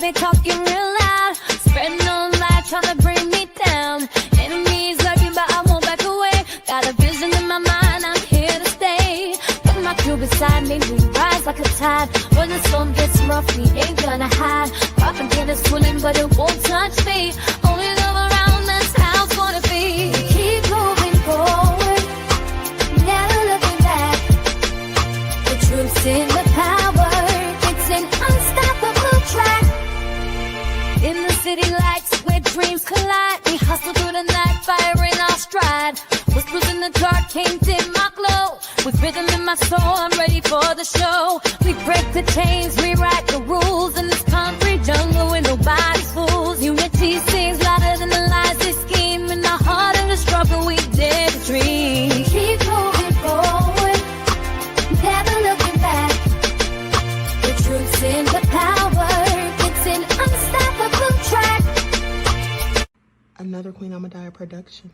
they talking real loud. Spreading no lie, trying to bring me down. Enemies lurking, but I won't back away. Got a vision in my mind, I'm here to stay. Put my crew beside me, we rise like a tide. When the storm gets rough, we ain't gonna hide. Propaganda swirling, but it won't touch me. Only love around, that's how it's gonna be. Keep moving forward, never looking back. The truth's in the power, it's an unstoppable track. In the city lights where dreams collide, we hustle through the night, fire in our stride. Whispers in the dark can't dim my glow. With rhythm in my soul, I'm ready for the show. We break the chains, rewrite the rules in this concrete jungle where nobody's fools. Unity sings louder than the lies they scheme. In the heart of the struggle, we dare to dream. Keep moving forward, never looking back. The truth's in the power, it's an unstoppable track. Another Queen Ahmadiyyah production.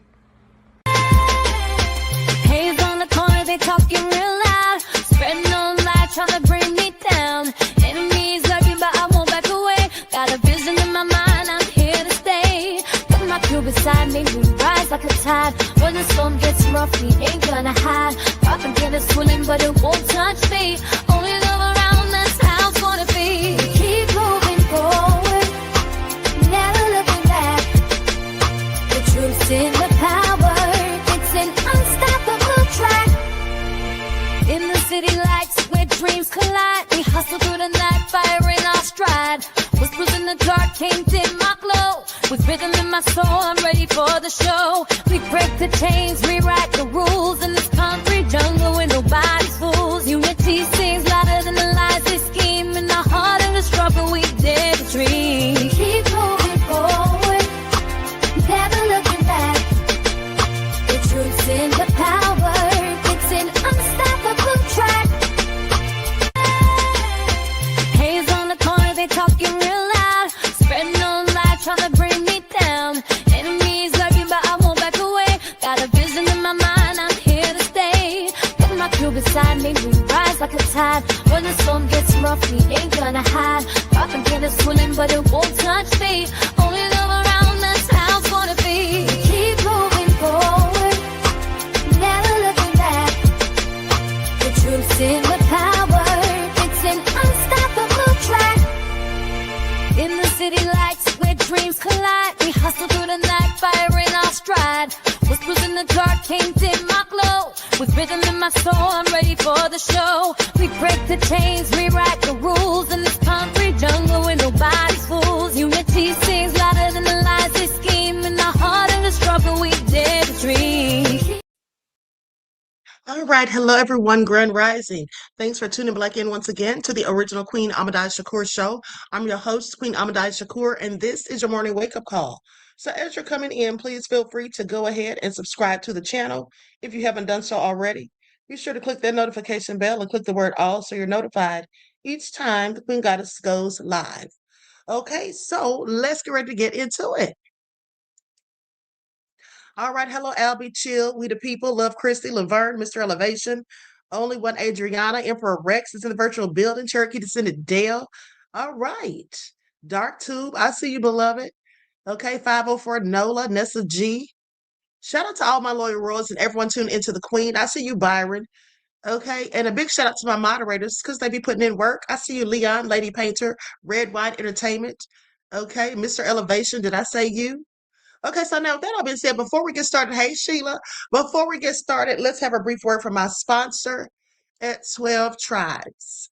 Haze on the corner, they talking real loud. Spreading no lie, trying to bring me down. Enemies lurking, but I won't back away. Got a vision in my mind, I'm here to stay. Put my crew beside me, we rise like a tide. When the storm gets rough, we ain't gonna hide. Propaganda swirling, but it won't touch me. Only love around, that's how it's gonna be. Keep moving forward, never looking back. The truth's in the power, it's an unstoppable track. In the city lights where dreams collide, we hustle through the night, fire in our stride. Whispers in the dark can't dim my glow. With rhythm in my soul, I'm ready for the show. We break the chains, rewrite the rules in this concrete jungle where nobody's fools. Unity sings louder than the lies they scheme. In the heart of the struggle, we dare to dream. Keep moving forward, never looking back. The truth's in the power, it's an unstoppable track. Haze on the corner, they talking real loud. Spreading no lie, trying to bring me down. Enemies lurking, but I won't back away. Got a vision in my mind, I'm here to stay. Put my crew beside me, we rise like a tide. When the storm gets rough, we ain't gonna hide. Propaganda swirling, but it won't touch me. Only love around, that's how it's gonna be. Keep moving forward, never looking back. The truth's in the power, it's an unstoppable track. In the city lights where dreams collide, we hustle through the night, fire in our stride. Whispers in the dark can't dim my glow. With rhythm in my soul, I'm ready for the show. We break the chains, rewrite the rules in this concrete jungle where nobody's fools. Unity sings louder than the lies they scheme. In the heart of the struggle, we dare to dream. All right, hello everyone, Grand Rising. Thanks for tuning back in once again to the original Queen Ahmadiyyah Shakur show. I'm your host, Queen Ahmadiyyah Shakur, and this is your morning wake-up call. So as you're coming in, please feel free to go ahead and subscribe to the channel if you haven't done so already. Be sure to click that notification bell and click the word all so you're notified each time the Queen Goddess goes live. Okay, so let's get ready to get into it. All right, hello, Albie, Chill, We the People, Love Christy, Laverne, Mr. Elevation, Only One Adriana, Emperor Rex is in the virtual building, Cherokee Descendant Dale. All right, Dark Tube, I see you, beloved. Okay, 504 Nola, Nessa G. Shout out to all my loyal royals and everyone tuned into the Queen. I see you, Byron. Okay, and a big shout out to my moderators because they be putting in work. I see you, Leon, Lady Painter, Red Wine Entertainment. Okay, Mr. Elevation, did I say you? Okay, so now with that all being said, before we get started, hey Sheila, before we get started, let's have a brief word from my sponsor at 12 Tribes.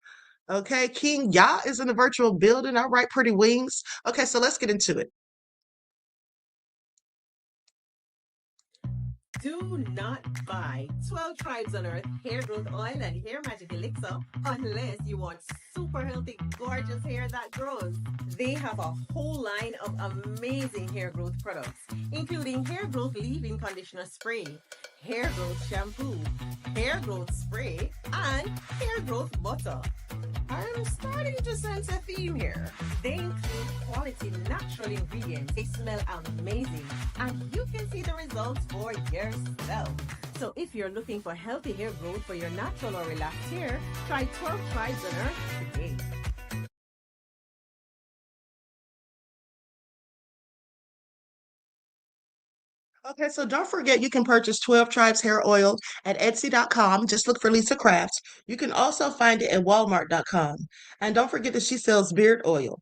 Okay, King Ya is in the virtual building. All right, pretty wings. Okay, so let's get into it. Do not buy 12 Tribes on Earth hair growth oil and hair magic elixir unless you want super healthy, gorgeous hair that grows. They have a whole line of amazing hair growth products, including hair growth leave-in conditioner spray, hair growth shampoo, hair growth spray, and hair growth butter. I'm starting to sense a theme here. They include quality natural ingredients. They smell amazing, and you can see the results for yourself. So if you're looking for healthy hair growth for your natural or relaxed hair, try 12 Tribes on Earth today. Okay, so don't forget you can purchase 12 Tribes hair oil at Etsy.com. Just look for Lisa Crafts. You can also find it at Walmart.com. And don't forget that she sells beard oil.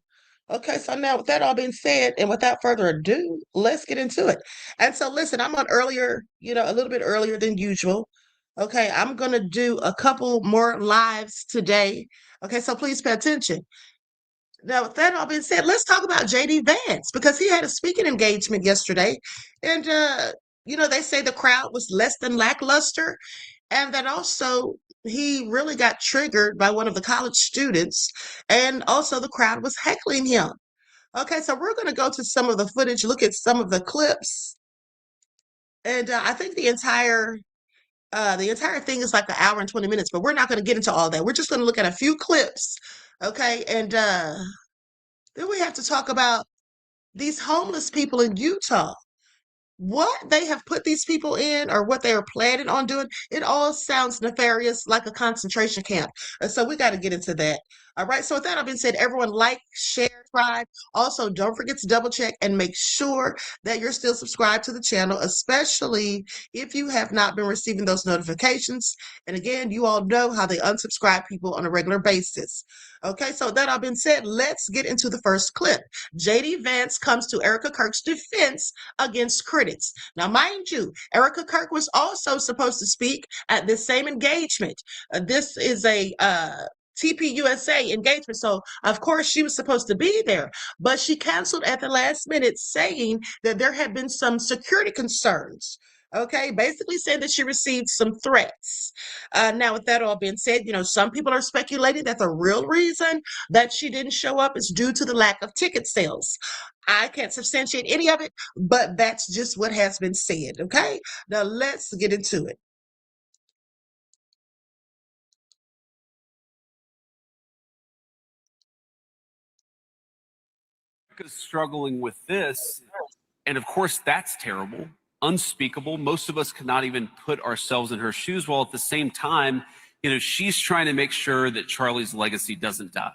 Okay, so now with that all being said, and without further ado, let's get into it. And so listen, I'm on earlier, a little bit earlier than usual. Okay, I'm gonna do a couple more lives today. Okay, so please pay attention. Now, with that all being said, let's talk about JD Vance because he had a speaking engagement yesterday. And, they say the crowd was less than lackluster. And that also he really got triggered by one of the college students. And also the crowd was heckling him. Okay, so we're going to go to some of the footage, look at some of the clips. And I think the entire thing is like an hour and 20 minutes, but we're not going to get into all that. We're just going to look at a few clips. Okay, and then we have to talk about these homeless people in Utah. What they have put these people in or what they are planning on doing, it all sounds nefarious like a concentration camp. And so we got to get into that. All right. So with that being said, everyone like, share, subscribe. Also, don't forget to double check and make sure that you're still subscribed to the channel, especially if you have not been receiving those notifications. And again, you all know how they unsubscribe people on a regular basis. Okay. So that all being said, let's get into the first clip. JD Vance comes to Erica Kirk's defense against critics. Now, mind you, Erica Kirk was also supposed to speak at this same engagement. This is a TPUSA engagement, so of course she was supposed to be there, but she canceled at the last minute, saying that there had been some security concerns. Okay, basically saying that she received some threats. Now, with that all being said, some people are speculating that the real reason that she didn't show up is due to the lack of ticket sales. I can't substantiate any of it, but that's just what has been said. Okay, now let's get into it. America's struggling with this, and of course that's terrible, unspeakable. Most of us cannot even put ourselves in her shoes, while at the same time, she's trying to make sure that Charlie's legacy doesn't die.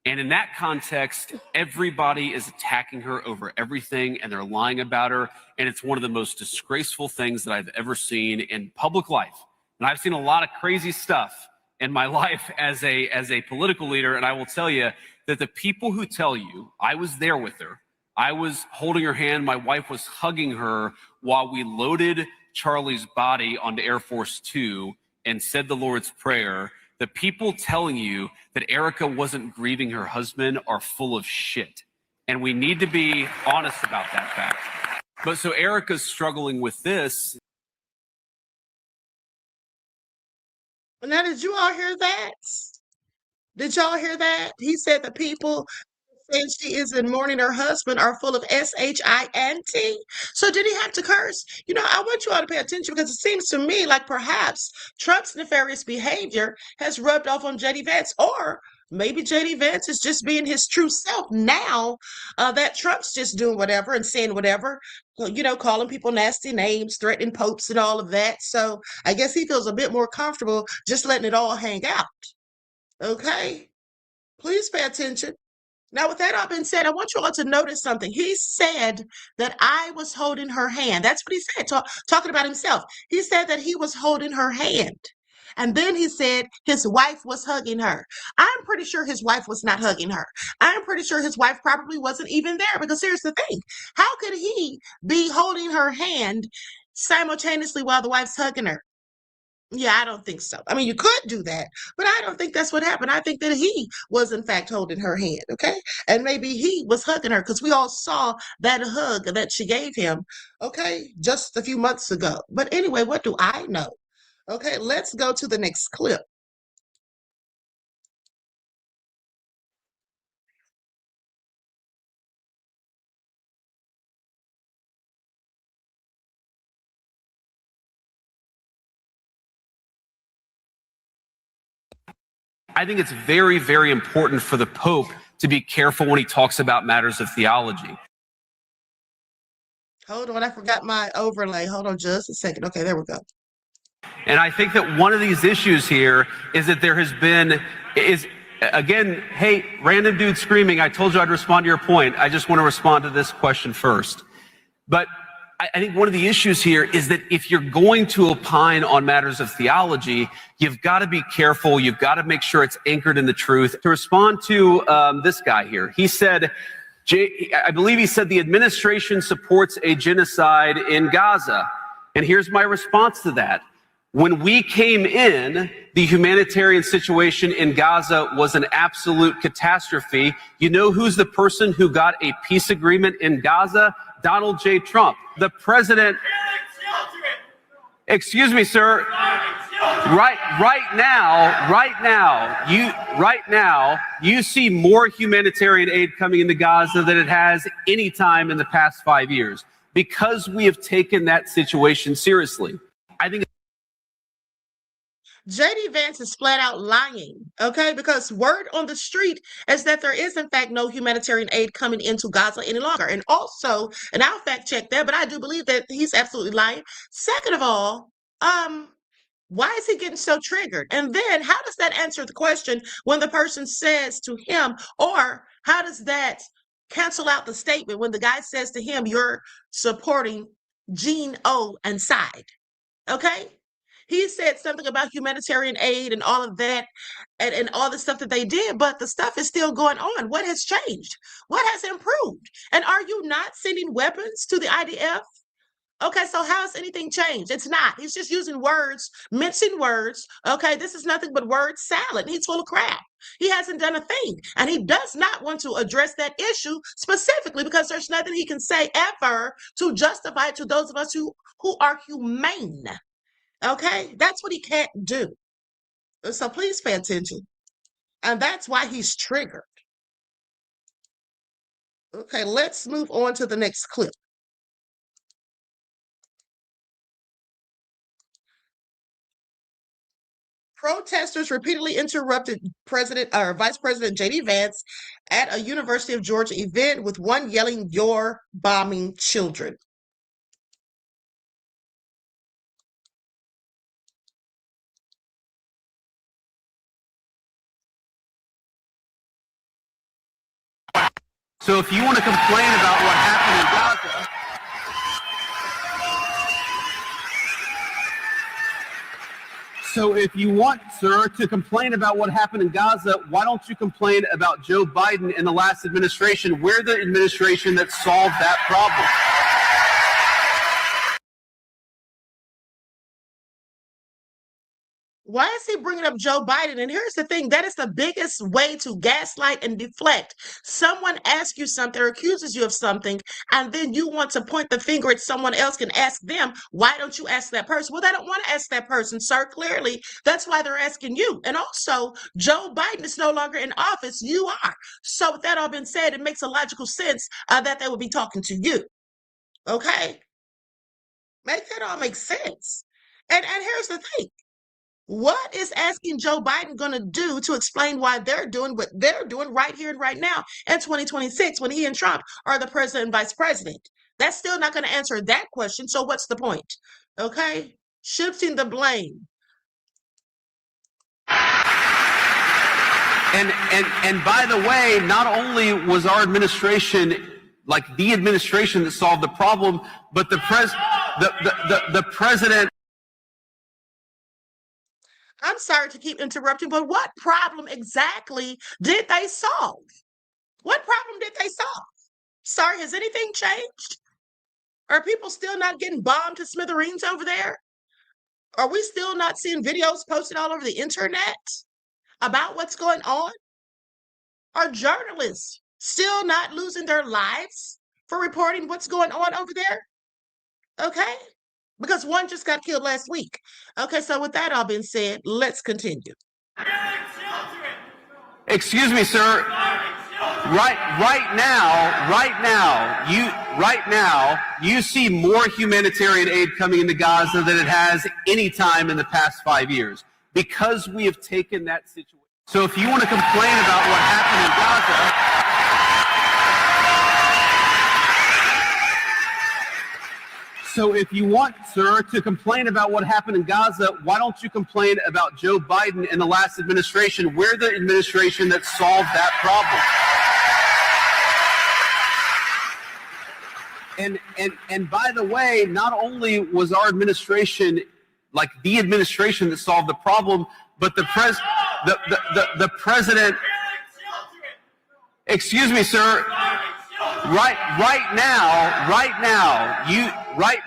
And in that context, everybody is attacking her over everything, and they're lying about her, and it's one of the most disgraceful things that I've ever seen in public life. And I've seen a lot of crazy stuff in my life as a political leader, and I will tell you that the people who tell you, I was there with her, I was holding her hand, my wife was hugging her while we loaded Charlie's body onto Air Force Two and said the Lord's Prayer, the people telling you that Erica wasn't grieving her husband are full of shit. And we need to be honest about that fact. But so Erica's struggling with this. Now, did you all hear that? Did y'all hear that? He said the people saying she is in mourning her husband are full of S-H-I-N-T. So did he have to curse? I want you all to pay attention because it seems to me like perhaps Trump's nefarious behavior has rubbed off on JD Vance, or maybe JD Vance is just being his true self now that Trump's just doing whatever and saying whatever, calling people nasty names, threatening popes and all of that. So I guess he feels a bit more comfortable just letting it all hang out. Okay, please pay attention. Now, with that all being said, I want you all to notice something. He said that I was holding her hand. That's what he said, talking about himself. He said that he was holding her hand. And then he said his wife was hugging her. I'm pretty sure his wife was not hugging her. I'm pretty sure his wife probably wasn't even there, because here's the thing. How could he be holding her hand simultaneously while the wife's hugging her? Yeah, I don't think so. I mean, you could do that, but I don't think that's what happened. I think that he was, in fact, holding her hand, okay? And maybe he was hugging her, because we all saw that hug that she gave him, okay, just a few months ago. But anyway, what do I know? Okay, let's go to the next clip. I think it's very, very important for the Pope to be careful when he talks about matters of theology. Hold on, I forgot my overlay. Hold on just a second. Okay, there we go. And I think that one of these issues here is that there has been, again, hey, random dude screaming, I told you I'd respond to your point. I just want to respond to this question first. But I think one of the issues here is that if you're going to opine on matters of theology, you've got to be careful. You've got to make sure it's anchored in the truth. To respond to this guy here, he said, I believe he said the administration supports a genocide in Gaza. And here's my response to that. When we came in, the humanitarian situation in Gaza was an absolute catastrophe. You know who's the person who got a peace agreement in Gaza? Donald J. Trump, the president. Excuse me, sir. Right now, you see more humanitarian aid coming into Gaza than it has any time in the past 5 years because we have taken that situation seriously. I think JD Vance is flat out lying, okay? Because word on the street is that there is, in fact, no humanitarian aid coming into Gaza any longer. And also, and I'll fact check that, but I do believe that he's absolutely lying. Second of all, why is he getting so triggered? And then how does that answer the question when the person says to him, or how does that cancel out the statement when the guy says to him, you're supporting Gene O and side, okay? He said something about humanitarian aid and all of that and all the stuff that they did, but the stuff is still going on. What has changed? What has improved? And are you not sending weapons to the IDF? Okay, so how has anything changed? It's not. He's just using words, mincing words. Okay, this is nothing but word salad. He's full of crap. He hasn't done a thing. And he does not want to address that issue specifically because there's nothing he can say ever to justify it to those of us who are humane. Okay, that's what he can't do. So please pay attention. And that's why he's triggered. Okay, let's move on to the next clip. Protesters repeatedly interrupted Vice President JD Vance at a University of Georgia event with one yelling, "You're bombing children." So if you want to complain about what happened in Gaza, so if you want, sir, to complain about what happened in Gaza, why don't you complain about Joe Biden in the last administration? We're the administration that solved that problem. Why is he bringing up Joe Biden? And here's the thing, that is the biggest way to gaslight and deflect. Someone asks you something or accuses you of something, and then you want to point the finger at someone else and ask them, why don't you ask that person? Well, they don't want to ask that person, sir. Clearly, that's why they're asking you. And also, Joe Biden is no longer in office. You are. So with that all been said, it makes a logical sense that they would be talking to you. Okay? Make that all make sense. And here's the thing. What is asking Joe Biden going to do to explain why they're doing what they're doing right here and right now in 2026 when he and Trump are the president and vice president? That's still not going to answer that question. So what's the point? Okay? Shifting the blame. And by the way, not only was our administration like the administration that solved the problem, but the president. I'm sorry to keep interrupting, but what problem exactly did they solve? What problem did they solve? Sorry, has anything changed? Are people still not getting bombed to smithereens over there? Are we still not seeing videos posted all over the internet about what's going on? Are journalists still not losing their lives for reporting what's going on over there? Okay? Because one just got killed last week. Okay, so with that all being said, let's continue. Excuse me, sir. Right now, you see more humanitarian aid coming into Gaza than it has any time in the past 5 years because we have taken that situation. So if you want to complain about what happened in Gaza, so if you want, sir, to complain about what happened in Gaza, why don't you complain about Joe Biden in the last administration? We're the administration that solved that problem. And by the way, not only was our administration like the administration that solved the problem, but the president. Excuse me, sir. Right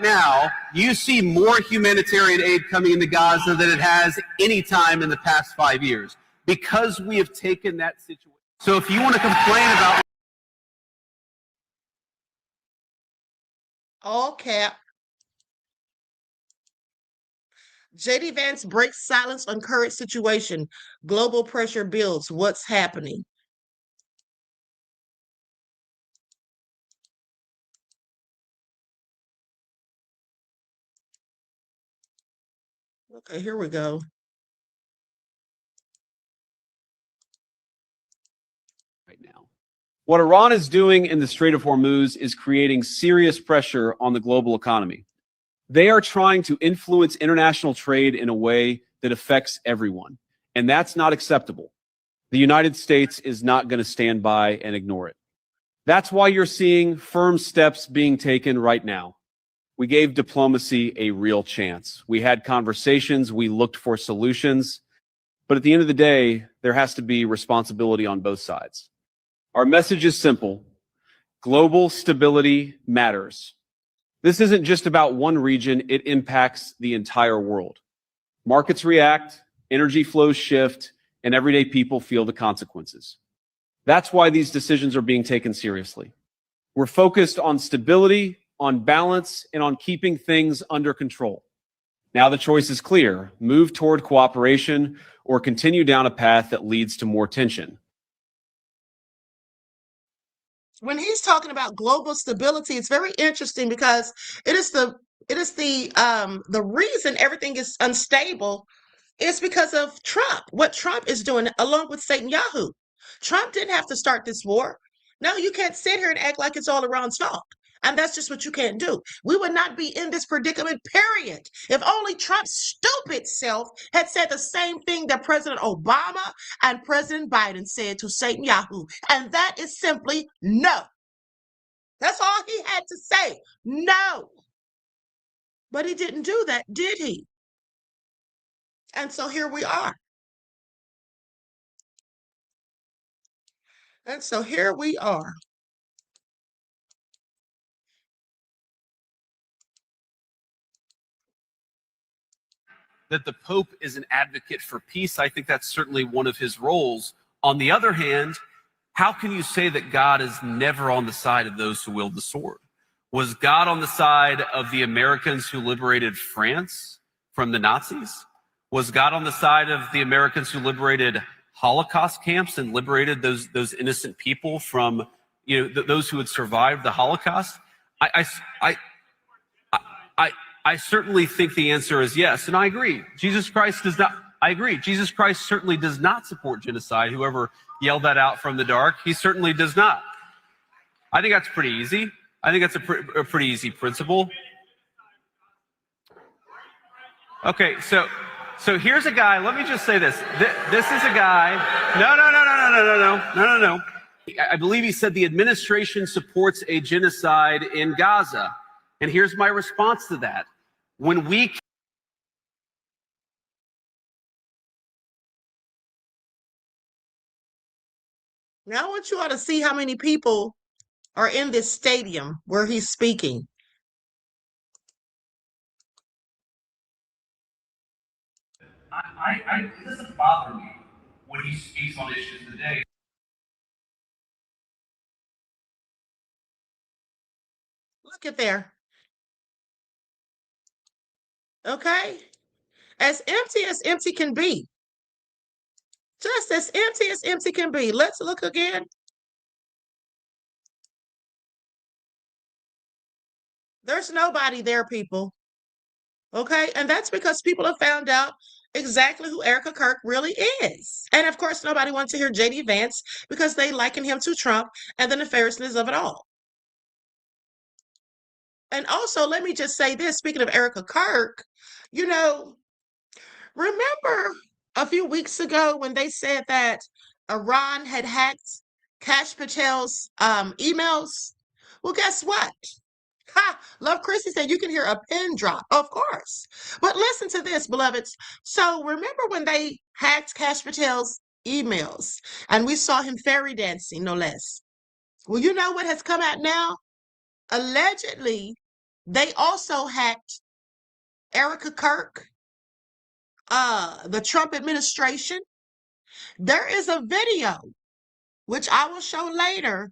now, you see more humanitarian aid coming into Gaza than it has any time in the past 5 years because we have taken that situation. So if you want to complain about all cap. JD Vance breaks silence on current situation. Global pressure builds. What's happening? Okay, here we go. right now. What Iran is doing in the Strait of Hormuz is creating serious pressure on the global economy. They are trying to influence international trade in a way that affects everyone, and that's not acceptable. The United States is not going to stand by and ignore it. That's why you're seeing firm steps being taken right now. We gave diplomacy a real chance. We had conversations, we looked for solutions, but at the end of the day, there has to be responsibility on both sides. Our message is simple. Global stability matters. This isn't just about one region, it impacts the entire world. Markets react, energy flows shift, and everyday people feel the consequences. That's why these decisions are being taken seriously. We're focused on stability, on balance, and on keeping things under control. Now the choice is clear: move toward cooperation or continue down a path that leads to more tension. When he's talking about global stability, it's very interesting because it is the reason everything is unstable is because of Trump. What Trump is doing, along with Netanyahu. Trump didn't have to start this war. No, you can't sit here and act like it's all Iran's fault. And that's just what you can't do. We would not be in this predicament, period, if only Trump's stupid self had said the same thing that President Obama and President Biden said to Netanyahu. And that is simply no. That's all he had to say. No. But he didn't do that, did he? And so here we are. And so here we are. That the Pope is an advocate for peace. I think that's certainly one of his roles. On the other hand, how can you say that God is never on the side of those who wield the sword? Was God on the side of the Americans who liberated France from the Nazis? Was God on the side of the Americans who liberated Holocaust camps and liberated those innocent people from, those who had survived the Holocaust? I certainly think the answer is yes, and I agree. Jesus Christ does not. I agree. Jesus Christ certainly does not support genocide. Whoever yelled that out from the dark, he certainly does not. I think that's pretty easy. I think that's a pretty easy principle. Okay, so here's a guy. Let me just say this. This is a guy. No. I believe he said the administration supports a genocide in Gaza. And here's my response to that. When we Now I want you all to see how many people are in this stadium where he's speaking. It doesn't bother me when he speaks on issues today. Look at there. Okay? As empty can be. Just as empty can be. Let's look again. There's nobody there, people. Okay? And that's because people have found out exactly who Erica Kirk really is. And of course, nobody wants to hear JD Vance because they liken him to Trump and the nefariousness of it all. And also, let me just say this, speaking of Erica Kirk, remember a few weeks ago when they said that Iran had hacked Kash Patel's emails? Well, guess what? Ha! Love Christie said you can hear a pin drop. Of course. But listen to this, beloveds. So remember when they hacked Cash Patel's emails and we saw him fairy dancing, no less. Well, you know what has come out now? Allegedly, they also hacked Erica Kirk, the Trump administration. There is a video, which I will show later,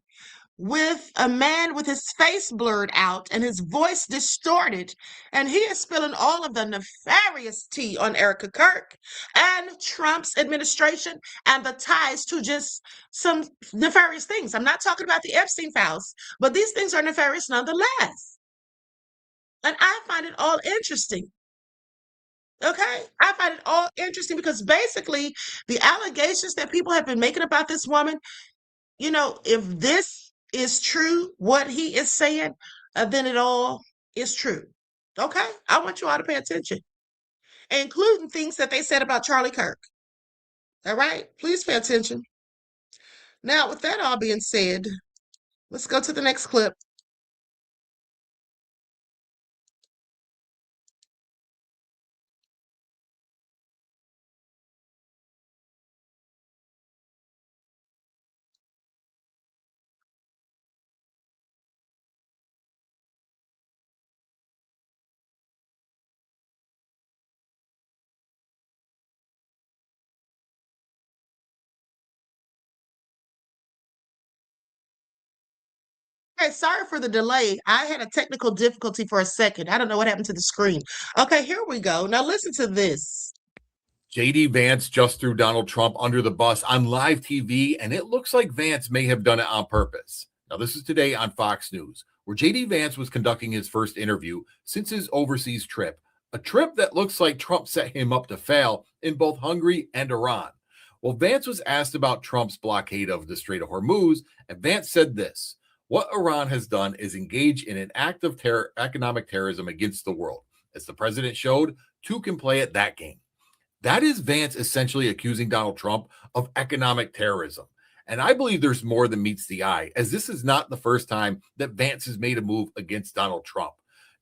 with a man with his face blurred out and his voice distorted, and he is spilling all of the nefarious tea on Erica Kirk and Trump's administration and the ties to just some nefarious things. I'm not talking about the Epstein files, but these things are nefarious nonetheless. And I find it all interesting. Okay, I find it all interesting because basically the allegations that people have been making about this woman, you know, if this is true, what he is saying, then it all is true. Okay, I want you all to pay attention, including things that they said about Charlie Kirk. All right, please pay attention. Now, with that all being said, let's go to the next clip. Okay, sorry for the delay. I had a technical difficulty for a second. I don't know what happened to the screen. Okay, here we go. Now listen to this. JD Vance just threw Donald Trump under the bus on live TV, and it looks like Vance may have done it on purpose. Now, this is today on Fox News, where JD Vance was conducting his first interview since his overseas trip, a trip that looks like Trump set him up to fail in both Hungary and Iran. Well, Vance was asked about Trump's blockade of the Strait of Hormuz, and Vance said this: "What Iran has done is engage in an act of economic terrorism against the world. As the president showed, two can play at that game." That is Vance essentially accusing Donald Trump of economic terrorism. And I believe there's more than meets the eye, as this is not the first time that Vance has made a move against Donald Trump.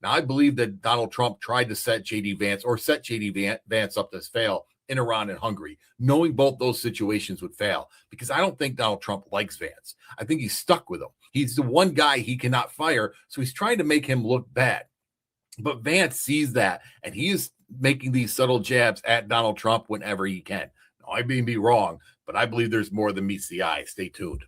Now, I believe that Donald Trump tried to set JD Vance up to fail in Iran and Hungary, knowing both those situations would fail, because I don't think Donald Trump likes Vance. I think he's stuck with him. He's the one guy he cannot fire, so he's trying to make him look bad. But Vance sees that, and he is making these subtle jabs at Donald Trump whenever he can. Now, I may be wrong, but I believe there's more than meets the eye. Stay tuned.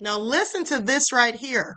Now listen to this right here.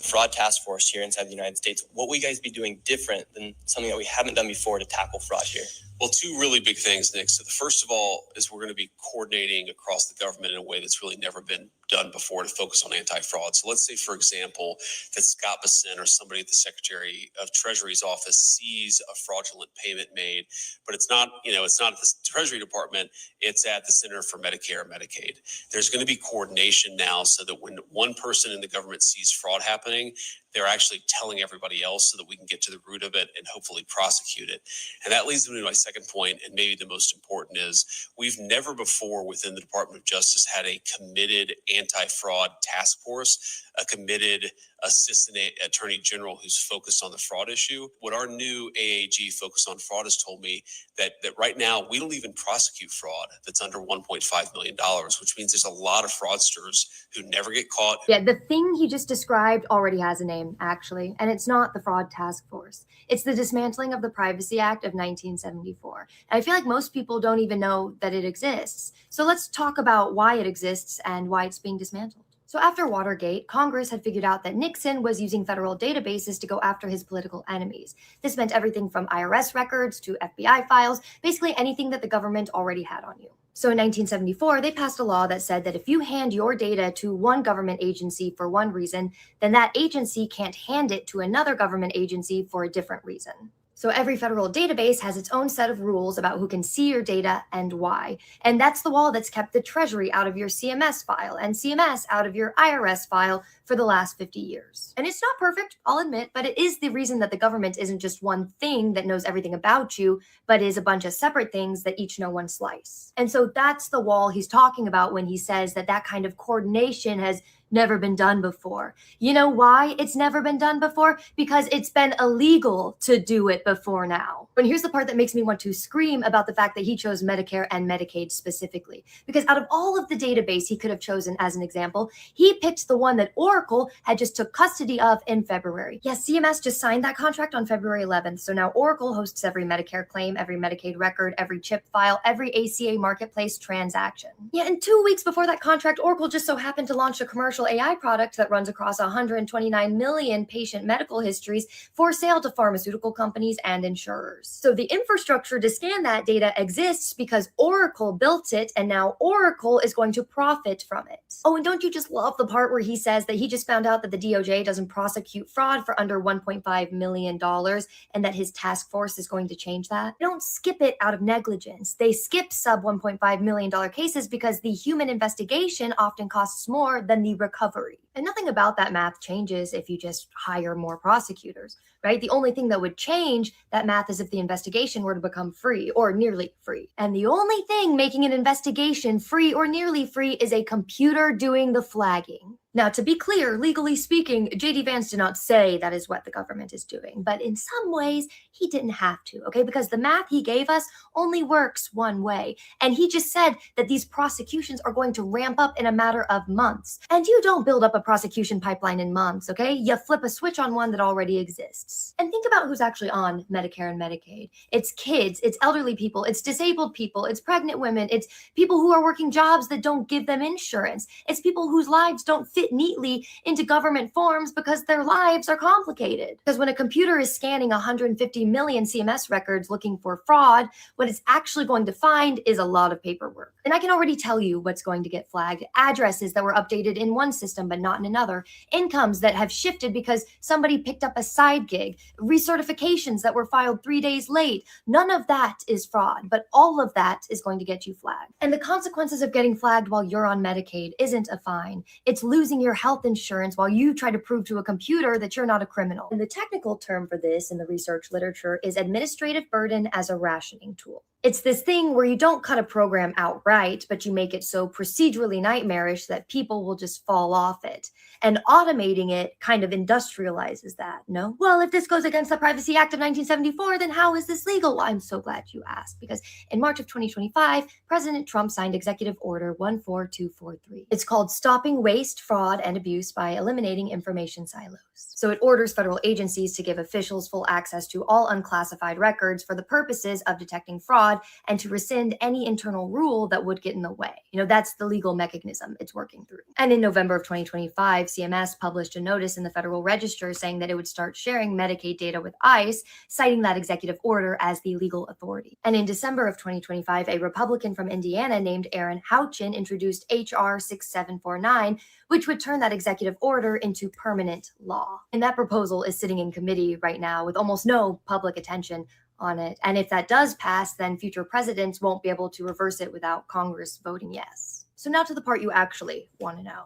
Fraud task force here inside the United States. What will you guys be doing different than something that we haven't done before to tackle fraud here? Well, two really big things, Nick. So the first of all is we're going to be coordinating across the government in a way that's really never been done before to focus on anti-fraud. So let's say, for example, that Scott Bessent or somebody at the Secretary of Treasury's office sees a fraudulent payment made, but it's not at the Treasury Department, it's at the Center for Medicare and Medicaid. There's going to be coordination now so that when one person in the government sees fraud happening, they're actually telling everybody else so that we can get to the root of it and hopefully prosecute it. And that leads me to my second point, and maybe the most important is we've never before within the Department of Justice had a committed anti-fraud task force, a committed assistant attorney general who's focused on the fraud issue. What our new AAG focus on fraud has told me that right now we don't even prosecute fraud that's under $1.5 million, which means there's a lot of fraudsters who never get caught. Yeah, the thing he just described already has a name, actually, and it's not the Fraud Task Force. It's the dismantling of the Privacy Act of 1974. And I feel like most people don't even know that it exists. So let's talk about why it exists and why it's being dismantled. So after Watergate, Congress had figured out that Nixon was using federal databases to go after his political enemies. This meant everything from IRS records to FBI files, basically anything that the government already had on you. So in 1974, they passed a law that said that if you hand your data to one government agency for one reason, then that agency can't hand it to another government agency for a different reason. So every federal database has its own set of rules about who can see your data and why. And that's the wall that's kept the Treasury out of your CMS file and CMS out of your IRS file for the last 50 years. And it's not perfect, I'll admit, but it is the reason that the government isn't just one thing that knows everything about you, but is a bunch of separate things that each know one slice. And so that's the wall he's talking about when he says that that kind of coordination has never been done before. You know why it's never been done before? Because it's been illegal to do it before now. And here's the part that makes me want to scream about the fact that he chose Medicare and Medicaid specifically. Because out of all of the database he could have chosen as an example, he picked the one that Oracle had just took custody of in February. Yes, CMS just signed that contract on February 11th. So now Oracle hosts every Medicare claim, every Medicaid record, every chip file, every ACA marketplace transaction. Yeah, and 2 weeks before that contract, Oracle just so happened to launch a commercial AI product that runs across 129 million patient medical histories for sale to pharmaceutical companies and insurers. So the infrastructure to scan that data exists because Oracle built it, and now Oracle is going to profit from it. Oh, and don't you just love the part where he says that he just found out that the DOJ doesn't prosecute fraud for under $1.5 million and that his task force is going to change that? They don't skip it out of negligence. They skip sub $1.5 million cases because the human investigation often costs more than the recovery. And nothing about that math changes if you just hire more prosecutors, right? The only thing that would change that math is if the investigation were to become free or nearly free. And the only thing making an investigation free or nearly free is a computer doing the flagging. Now, to be clear, legally speaking, J.D. Vance did not say that is what the government is doing, but in some ways, he didn't have to, okay? Because the math he gave us only works one way. And he just said that these prosecutions are going to ramp up in a matter of months. And you don't build up a prosecution pipeline in months, okay? You flip a switch on one that already exists. And think about who's actually on Medicare and Medicaid. It's kids, it's elderly people, it's disabled people, it's pregnant women, it's people who are working jobs that don't give them insurance, it's people whose lives don't fit neatly into government forms because their lives are complicated. Because when a computer is scanning 150 million CMS records looking for fraud, what it's actually going to find is a lot of paperwork. And I can already tell you what's going to get flagged. Addresses that were updated in one system but not in another. Incomes that have shifted because somebody picked up a side gig. Recertifications that were filed 3 days late. None of that is fraud, but all of that is going to get you flagged. And the consequences of getting flagged while you're on Medicaid isn't a fine. It's losing your health insurance while you try to prove to a computer that you're not a criminal. And the technical term for this in the research literature is administrative burden as a rationing tool. It's this thing where you don't cut a program outright, but you make it so procedurally nightmarish that people will just fall off it. And automating it kind of industrializes that, no? Well, if this goes against the Privacy Act of 1974, then how is this legal? Well, I'm so glad you asked, because in March of 2025, President Trump signed Executive Order 14243. It's called Stopping Waste, Fraud, and Abuse by Eliminating Information Silos. So it orders federal agencies to give officials full access to all unclassified records for the purposes of detecting fraud and to rescind any internal rule that would get in the way. You know, that's the legal mechanism it's working through. And in November of 2025, CMS published a notice in the Federal Register saying that it would start sharing Medicaid data with ICE, citing that executive order as the legal authority. And in December of 2025, a Republican from Indiana named Aaron Houchin introduced HR 6749, which would turn that executive order into permanent law. And that proposal is sitting in committee right now with almost no public attention on it. And if that does pass, then future presidents won't be able to reverse it without Congress voting yes. So now to the part you actually want to know.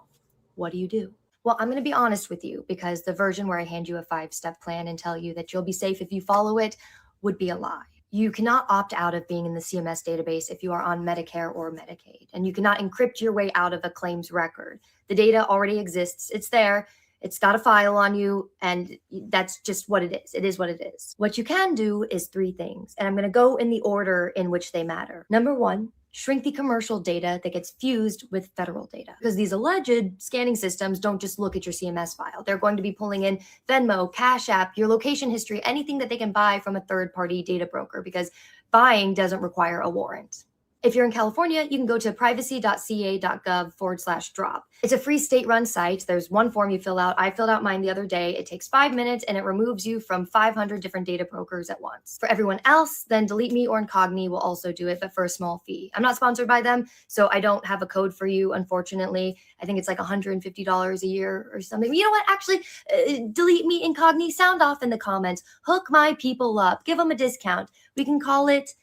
What do you do? Well, I'm going to be honest with you, because the version where I hand you a 5-step plan and tell you that you'll be safe if you follow it would be a lie. You cannot opt out of being in the CMS database if you are on Medicare or Medicaid, and you cannot encrypt your way out of a claims record. The data already exists. It's there. It's got a file on you, and that's just what it is. It is what it is. What you can do is 3 things, and I'm going to go in the order in which they matter. Number 1, shrink the commercial data that gets fused with federal data, because these alleged scanning systems don't just look at your CMS file. They're going to be pulling in Venmo, Cash App, your location history, anything that they can buy from a third-party data broker, because buying doesn't require a warrant. If you're in California, you can go to privacy.ca.gov/drop. It's a free state-run site. There's one form you fill out. I filled out mine the other day. It takes 5 minutes and it removes you from 500 different data brokers at once. For everyone else, then Delete Me or Incogni will also do it, but for a small fee. I'm not sponsored by them, so I don't have a code for you, unfortunately. I think it's like $150 a year or something. You know what? Actually, Delete Me, Incogni, sound off in the comments. Hook my people up. Give them a discount. We can call it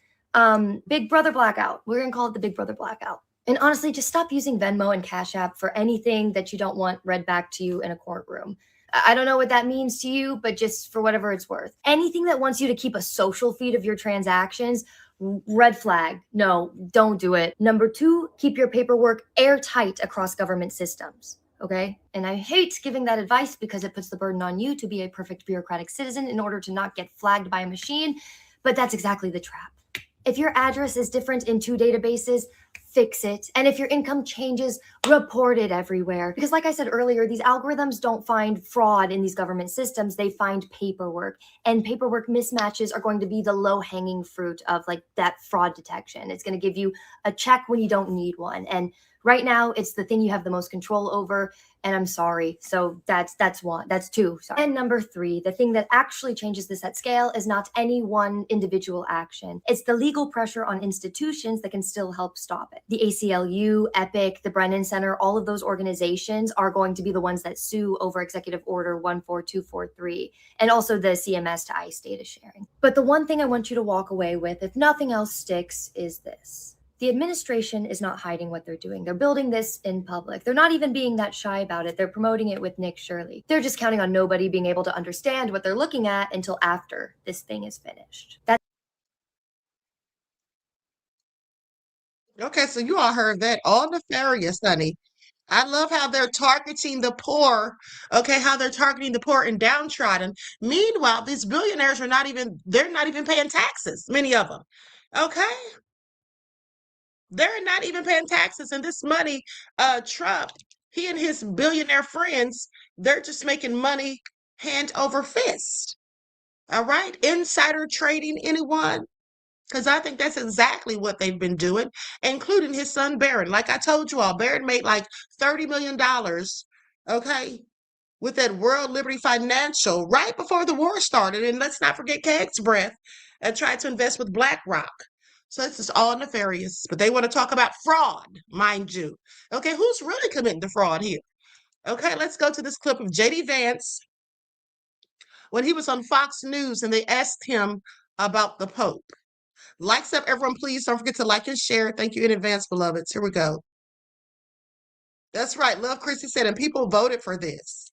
Big Brother Blackout. We're gonna call it the Big Brother Blackout. And honestly, just stop using Venmo and Cash App for anything that you don't want read back to you in a courtroom. I don't know what that means to you, but just for whatever it's worth. Anything that wants you to keep a social feed of your transactions, red flag. No, don't do it. Number 2, keep your paperwork airtight across government systems. Okay? And I hate giving that advice because it puts the burden on you to be a perfect bureaucratic citizen in order to not get flagged by a machine, but that's exactly the trap. If your address is different in 2 databases, fix it. And if your income changes, report it everywhere. Because like I said earlier, these algorithms don't find fraud in these government systems. They find paperwork. And paperwork mismatches are going to be the low-hanging fruit of like that fraud detection. It's going to give you a check when you don't need one. And right now, it's the thing you have the most control over. And I'm sorry. So that's 2. Sorry. And number 3, the thing that actually changes this at scale is not any one individual action. It's the legal pressure on institutions that can still help stop it. The ACLU, EPIC, the Brennan Center, all of those organizations are going to be the ones that sue over Executive Order 14243 and also the CMS to ICE data sharing. But the one thing I want you to walk away with, if nothing else sticks, is this. The administration is not hiding what they're doing. They're building this in public. They're not even being that shy about it. They're promoting it with Nick Shirley. They're just counting on nobody being able to understand what they're looking at until after this thing is finished. Okay, so you all heard that. All nefarious, honey. I love how they're targeting the poor. Okay, how they're targeting the poor and downtrodden. Meanwhile, these billionaires they're not even paying taxes, many of them. Okay? They're not even paying taxes. And this money, Trump, he and his billionaire friends, they're just making money hand over fist. All right? Insider trading, anyone? Because I think that's exactly what they've been doing, including his son Barron. Like I told you all, Barron made like $30 million, okay, with that World Liberty Financial right before the war started. And let's not forget Keg's Breath and tried to invest with BlackRock. So this is all nefarious, but they want to talk about fraud, mind you. Okay, who's really committing the fraud here? Okay, let's go to this clip of JD Vance when he was on Fox News and they asked him about the Pope. Likes up, everyone, please. Don't forget to like and share. Thank you in advance, beloveds. Here we go. That's right. Love Christie said, and people voted for this.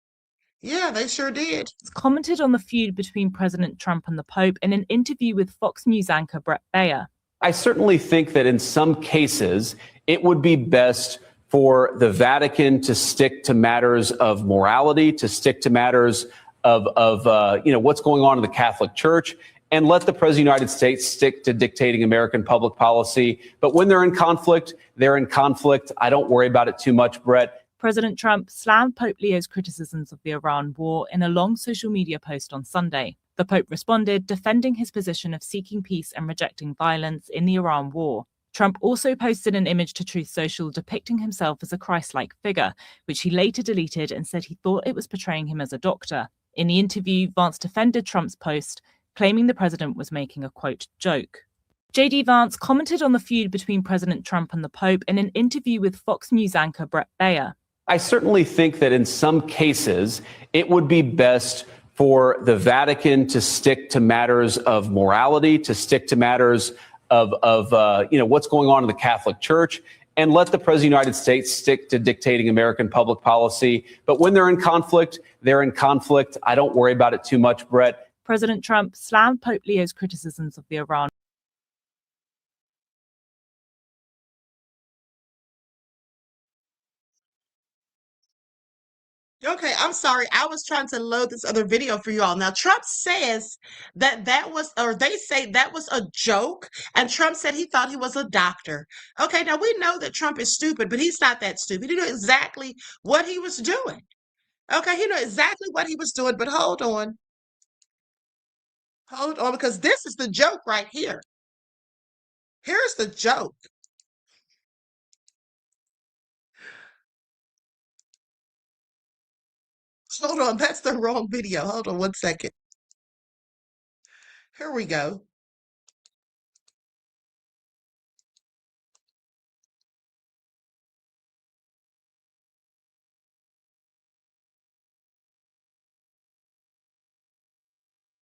Yeah, they sure did. Commented on the feud between President Trump and the Pope in an interview with Fox News anchor Brett Baer. I certainly think that in some cases, it would be best for the Vatican to stick to matters of morality, to stick to matters of what's going on in the Catholic Church, and let the President of the United States stick to dictating American public policy. But when they're in conflict, they're in conflict. I don't worry about it too much, Brett. President Trump slammed Pope Leo's criticisms of the Iran war in a long social media post on Sunday. The Pope responded, defending his position of seeking peace and rejecting violence in the Iran war. Trump also posted an image to Truth Social depicting himself as a Christ-like figure, which he later deleted and said he thought it was portraying him as a doctor. In the interview, Vance defended Trump's post, claiming the president was making a, quote, joke. JD Vance commented on the feud between President Trump and the Pope in an interview with Fox News anchor Brett Baer. I certainly think that in some cases, it would be best for the Vatican to stick to matters of morality, to stick to matters of what's going on in the Catholic Church, and let the President of the United States stick to dictating American public policy. But when they're in conflict, they're in conflict. I don't worry about it too much, Brett. President Trump slammed Pope Leo's criticisms of the Iran. Okay, I'm sorry. I was trying to load this other video for you all. Now, Trump says they say that was a joke, and Trump said he thought he was a doctor. Okay, now we know that Trump is stupid, but he's not that stupid. He knew exactly what he was doing. Okay, he knew exactly what he was doing, but hold on. Hold on, because this is the joke right here. Here's the joke. Hold on, that's the wrong video. Hold on one second. Here we go.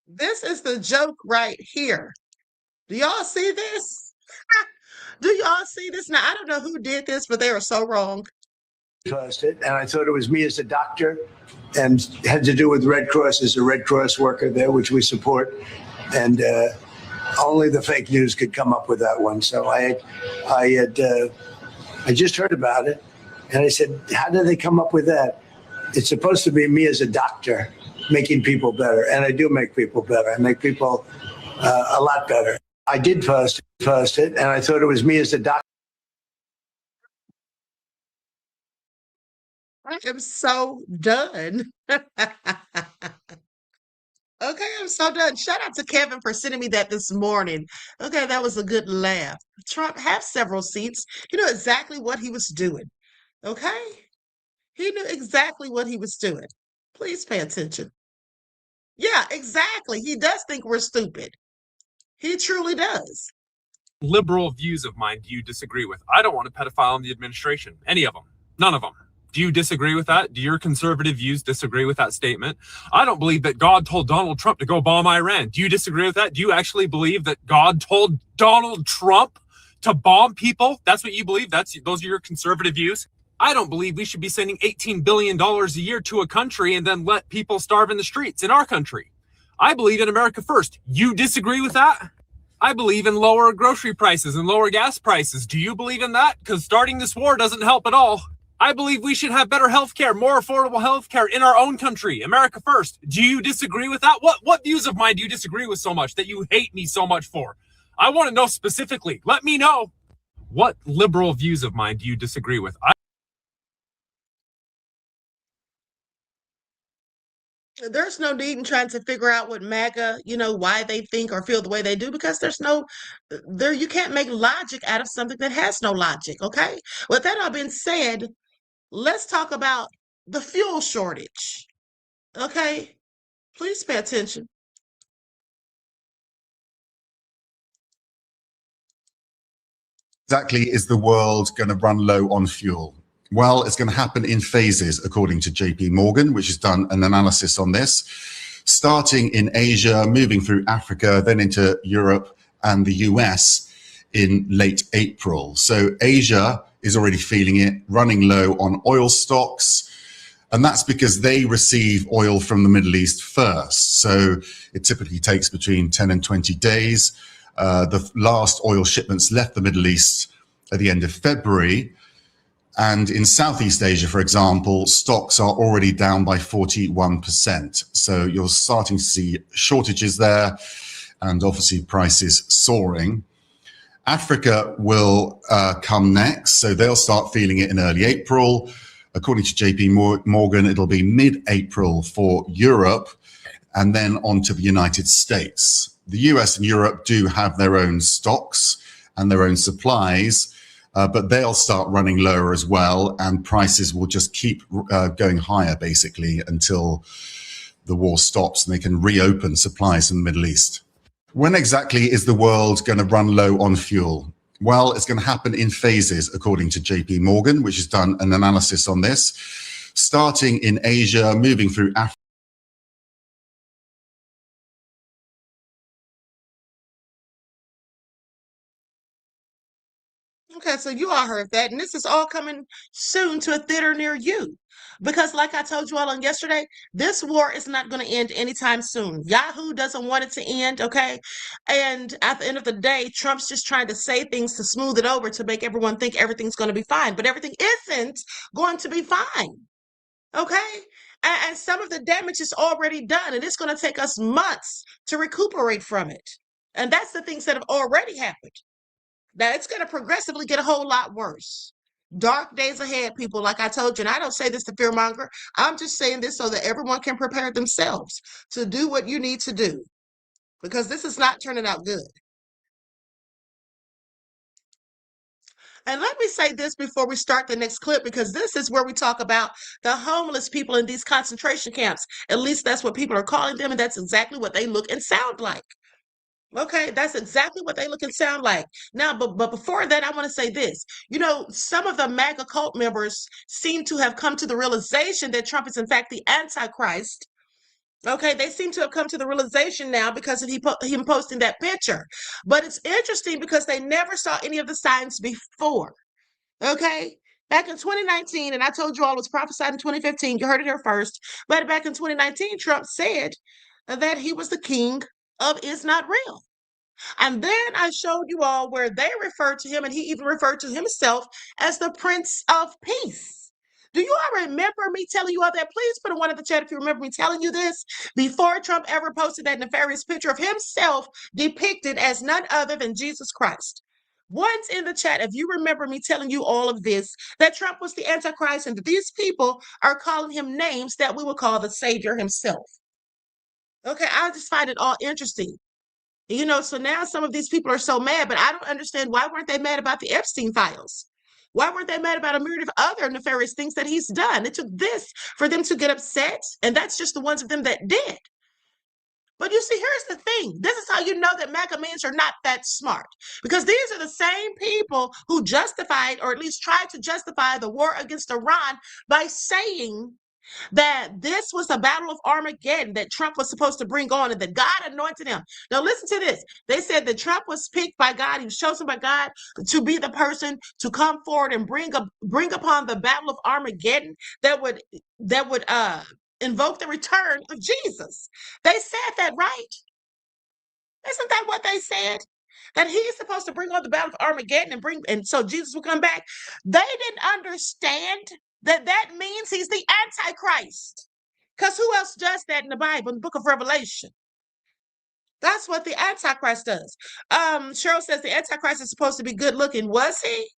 This is the joke right here. Do y'all see this? Do y'all see this? Now, I don't know who did this, but they are so wrong. And I thought it was me as a doctor and had to do with Red Cross as a Red Cross worker there, which we support. And only the fake news could come up with that one. So I just heard about it. And I said, how did they come up with that? It's supposed to be me as a doctor making people better. And I do make people better. I make people a lot better. I did post it, and I thought it was me as a doctor. I am so done. Okay, I'm so done. Shout out to Kevin for sending me that this morning. Okay, that was a good laugh. Trump have several seats. He knew exactly what he was doing. Okay? He knew exactly what he was doing. Please pay attention. Yeah, exactly. He does think we're stupid. He truly does. Liberal views of mine do you disagree with? I don't want a pedophile in the administration. Any of them. None of them. Do you disagree with that? Do your conservative views disagree with that statement? I don't believe that God told Donald Trump to go bomb Iran. Do you disagree with that? Do you actually believe that God told Donald Trump to bomb people? That's what you believe? Those are your conservative views? I don't believe we should be sending $18 billion a year to a country and then let people starve in the streets in our country. I believe in America first. You disagree with that? I believe in lower grocery prices and lower gas prices. Do you believe in that? Because starting this war doesn't help at all. I believe we should have better health care, more affordable health care in our own country, America first. Do you disagree with that? What views of mine do you disagree with so much that you hate me so much for? I want to know specifically. Let me know. What liberal views of mine do you disagree with? There's no need in trying to figure out what MAGA, why they think or feel the way they do, because you can't make logic out of something that has no logic, okay? With that all being said, let's talk about the fuel shortage, okay? Please pay attention. Exactly is the world going to run low on fuel? Well, it's going to happen in phases, according to JP Morgan, which has done an analysis on this, starting in Asia, moving through Africa, then into Europe and the US in late April. So Asia is already feeling it, running low on oil stocks. And that's because they receive oil from the Middle East first. So it typically takes between 10 and 20 days. The last oil shipments left the Middle East at the end of February. And in Southeast Asia, for example, stocks are already down by 41%. So you're starting to see shortages there and obviously prices soaring. Africa will come next. So they'll start feeling it in early April. According to JP Morgan, it'll be mid-April for Europe and then on to the United States. The US and Europe do have their own stocks and their own supplies, but they'll start running lower as well, and prices will just keep going higher, basically, until the war stops and they can reopen supplies in the Middle East. When exactly is the world going to run low on fuel? Well, it's going to happen in phases, according to JP Morgan, which has done an analysis on this, starting in Asia, moving through Africa. Okay, so you all heard that, and this is all coming soon to a theater near you. Because, like I told you all on yesterday, this war is not going to end anytime soon. Yahoo doesn't want it to end, okay? And at the end of the day, Trump's just trying to say things to smooth it over to make everyone think everything's going to be fine. But everything isn't going to be fine, okay? And some of the damage is already done, and it's going to take us months to recuperate from it. And that's the things that have already happened. Now, it's going to progressively get a whole lot worse. Dark days ahead, people, like I told you. And I don't say this to fearmonger. I'm just saying this so that everyone can prepare themselves to do what you need to do. Because this is not turning out good. And let me say this before we start the next clip, because this is where we talk about the homeless people in these concentration camps. At least that's what people are calling them, and that's exactly what they look and sound like. Okay, that's exactly what they look and sound like. Now, but before that, I want to say this. You know, some of the MAGA cult members seem to have come to the realization that Trump is in fact the Antichrist. Okay, they seem to have come to the realization now because of him posting that picture. But it's interesting because they never saw any of the signs before. Okay, back in 2019, and I told you all it was prophesied in 2015. You heard it here first. But back in 2019, Trump said that he was the king of Is Not Real. And then I showed you all where they referred to him, and he even referred to himself as the Prince of Peace. Do you all remember me telling you all that? Please put a one in the chat if you remember me telling you this before Trump ever posted that nefarious picture of himself depicted as none other than Jesus Christ. Once in the chat, if you remember me telling you all of this, that Trump was the Antichrist and that these people are calling him names that we would call the Savior himself. Okay, I just find it all interesting. You know, so now some of these people are so mad, but I don't understand, why weren't they mad about the Epstein files? Why weren't they mad about a myriad of other nefarious things that he's done? It took this for them to get upset, and that's just the ones of them that did. But you see, here's the thing. This is how you know that MAGA mans are not that smart. Because these are the same people who justified, or at least tried to justify, the war against Iran by saying that this was a battle of Armageddon that Trump was supposed to bring on and that God anointed him. Now listen to this. They said that Trump was picked by God. He was chosen by God to be the person to come forward and bring upon the battle of Armageddon that would invoke the return of Jesus. They said that, right? Isn't that what they said? That he's supposed to bring on the battle of Armageddon and so Jesus will come back. They didn't understand that means he's the Antichrist. Because who else does that in the Bible, in the book of Revelation? That's what the Antichrist does. Cheryl says the Antichrist is supposed to be good looking. Was he?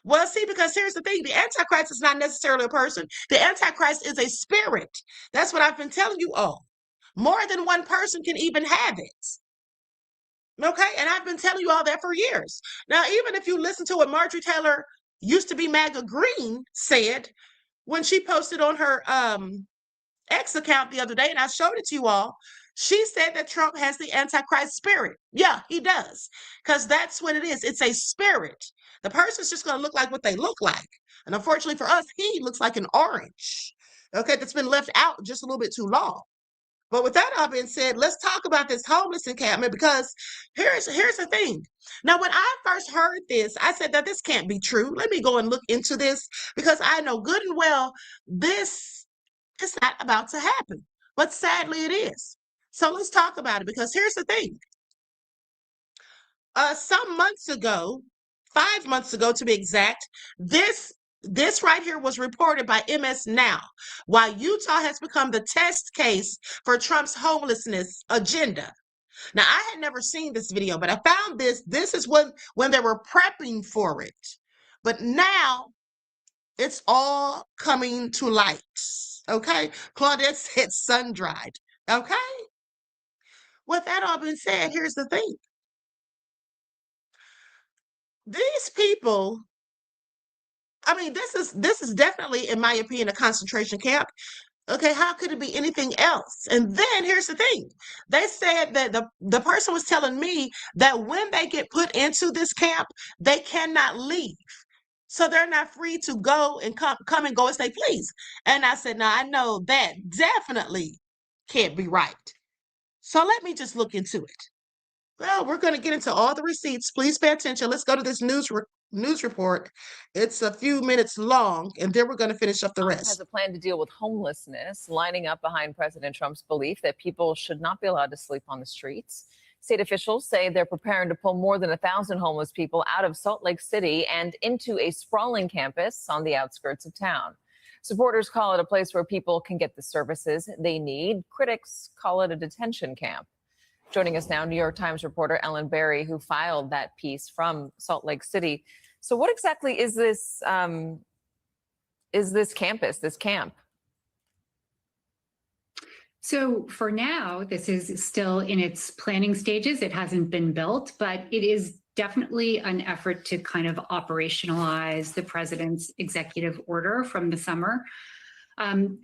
Was he? Because here's the thing. The Antichrist is not necessarily a person. The Antichrist is a spirit. That's what I've been telling you all. More than one person can even have it. Okay, and I've been telling you all that for years. Now, even if you listen to what Marjorie Taylor, used to be MAGA Green, said when she posted on her X account the other day, and I showed it to you all, she said that Trump has the Antichrist spirit. Yeah, he does, because that's what it is. It's a spirit. The person's just going to look like what they look like. And unfortunately for us, he looks like an orange, okay, that's been left out just a little bit too long. But with that all being said, let's talk about this homeless encampment, because here's the thing. Now, when I first heard this, I said that this can't be true. Let me go and look into this, because I know good and well this is not about to happen. But sadly, it is. So let's talk about it, because here's the thing. Some months ago, 5 months ago to be exact, this right here was reported by MS Now, why Utah has become the test case for Trump's homelessness agenda. Now, I had never seen this video, but I found this. This is when they were prepping for it. But now it's all coming to light. Okay? Claudette said sun-dried. Okay? With that all being said, here's the thing. These people, I mean, this is definitely, in my opinion, a concentration camp. Okay, how could it be anything else? And then here's the thing. They said that the person was telling me that when they get put into this camp, they cannot leave. So they're not free to go and come and go as they please. And I said, now I know that definitely can't be right. So let me just look into it. Well, we're going to get into all the receipts. Please pay attention. Let's go to this news report. It's a few minutes long, and then we're going to finish up the rest. Has a plan to deal with homelessness, lining up behind President Trump's belief that people should not be allowed to sleep on the streets. State officials say they're preparing to pull more than 1,000 homeless people out of Salt Lake City and into a sprawling campus on the outskirts of town. Supporters call it a place where people can get the services they need. Critics call it a detention camp. Joining us now, New York Times reporter Ellen Berry, who filed that piece from Salt Lake City. So what exactly is this campus, this camp? So for now, this is still in its planning stages. It hasn't been built, but it is definitely an effort to kind of operationalize the president's executive order from the summer,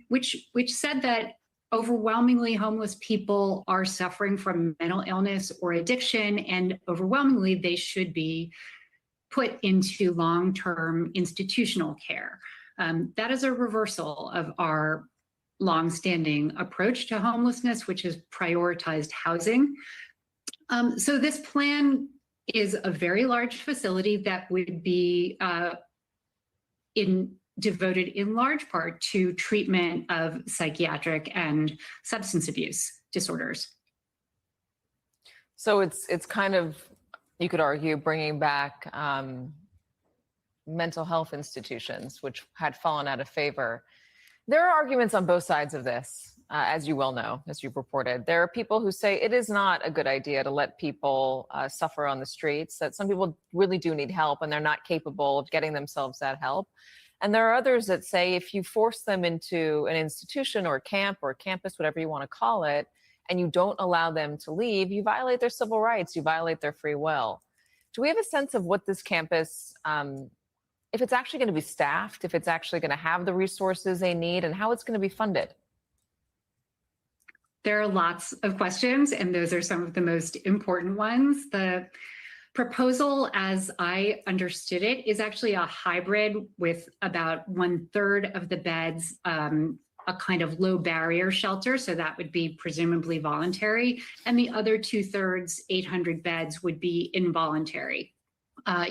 which said that overwhelmingly homeless people are suffering from mental illness or addiction, and overwhelmingly they should be put into long-term institutional care. That is a reversal of our longstanding approach to homelessness, which has prioritized housing. So this plan is a very large facility that would be devoted in large part to treatment of psychiatric and substance abuse disorders. So it's kind of, you could argue, bringing back mental health institutions, which had fallen out of favor. There are arguments on both sides of this, as you well know, as you've reported. There are people who say it is not a good idea to let people suffer on the streets, that some people really do need help and they're not capable of getting themselves that help. And there are others that say if you force them into an institution or camp or campus, whatever you want to call it, and you don't allow them to leave, you violate their civil rights, you violate their free will. Do we have a sense of what this campus, if it's actually going to be staffed, if it's actually going to have the resources they need, and how it's going to be funded? There are lots of questions, and those are some of the most important ones. The proposal, as I understood it, is actually a hybrid with about 1/3 of the beds, a kind of low barrier shelter, so that would be presumably voluntary, and the other 2/3, 800 beds, would be involuntary,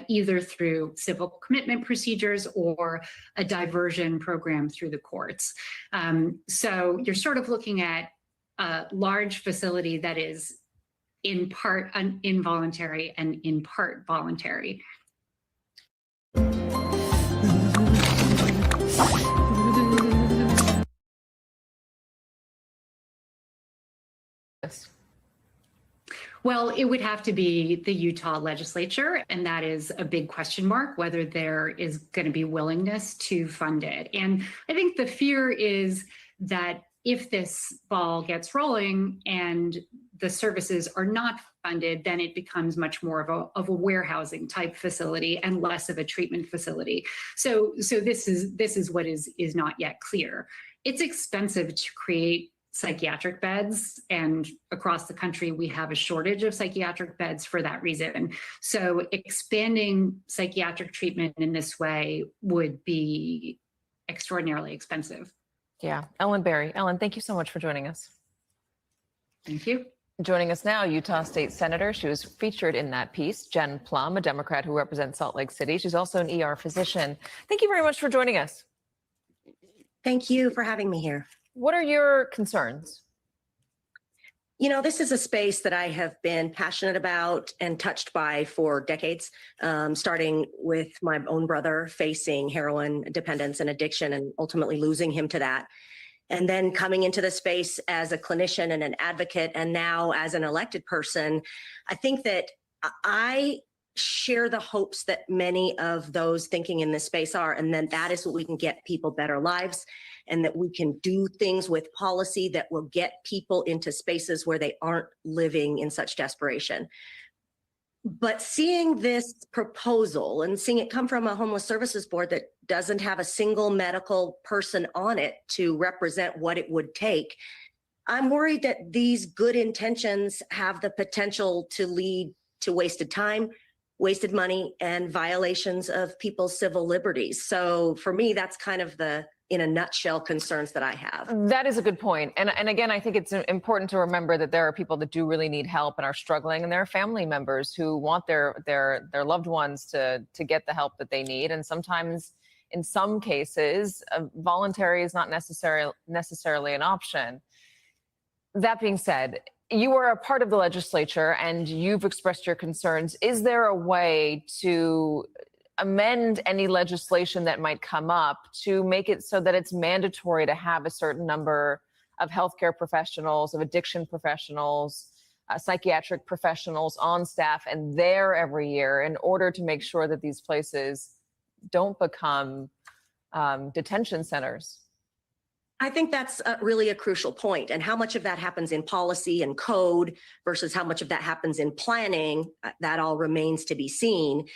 either through civil commitment procedures or a diversion program through the courts. So you're sort of looking at a large facility that is in part involuntary and in part voluntary. Well, it would have to be the Utah legislature, and that is a big question mark, whether there is going to be willingness to fund it. And I think the fear is that if this ball gets rolling and the services are not funded, then it becomes much more of a warehousing type facility and less of a treatment facility. So this is what is not yet clear. It's expensive to create psychiatric beds, and across the country we have a shortage of psychiatric beds for that reason. So expanding psychiatric treatment in this way would be extraordinarily expensive. Yeah. Ellen Berry. Ellen, thank you so much for joining us. Thank you. Joining us now, Utah State Senator. She was featured in that piece, Jen Plum, a Democrat who represents Salt Lake City. She's also an ER physician. Thank you very much for joining us. Thank you for having me here. What are your concerns? You know, this is a space that I have been passionate about and touched by for decades, starting with my own brother facing heroin dependence and addiction and ultimately losing him to that. And then coming into the space as a clinician and an advocate, and now as an elected person, I think that I share the hopes that many of those thinking in this space are, and then that is what we can get people better lives, and that we can do things with policy that will get people into spaces where they aren't living in such desperation. But seeing this proposal and seeing it come from a homeless services board that doesn't have a single medical person on it to represent what it would take, I'm worried that these good intentions have the potential to lead to wasted time, wasted money, and violations of people's civil liberties. So for me, that's kind of the, in a nutshell, concerns that I have. That is a good point. And again, I think it's important to remember that there are people that do really need help and are struggling, and there are family members who want their loved ones to get the help that they need. And sometimes, in some cases, voluntary is not necessarily an option. That being said, you are a part of the legislature and you've expressed your concerns. Is there a way to amend any legislation that might come up to make it so that it's mandatory to have a certain number of healthcare professionals, of addiction professionals, psychiatric professionals on staff and there every year in order to make sure that these places don't become detention centers? I think that's really a crucial point. And how much of that happens in policy and code versus how much of that happens in planning, that all remains to be seen.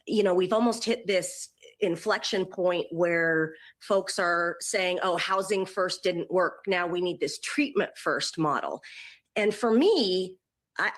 You know, we've almost hit this inflection point where folks are saying, oh, housing first didn't work. Now we need this treatment first model. And for me,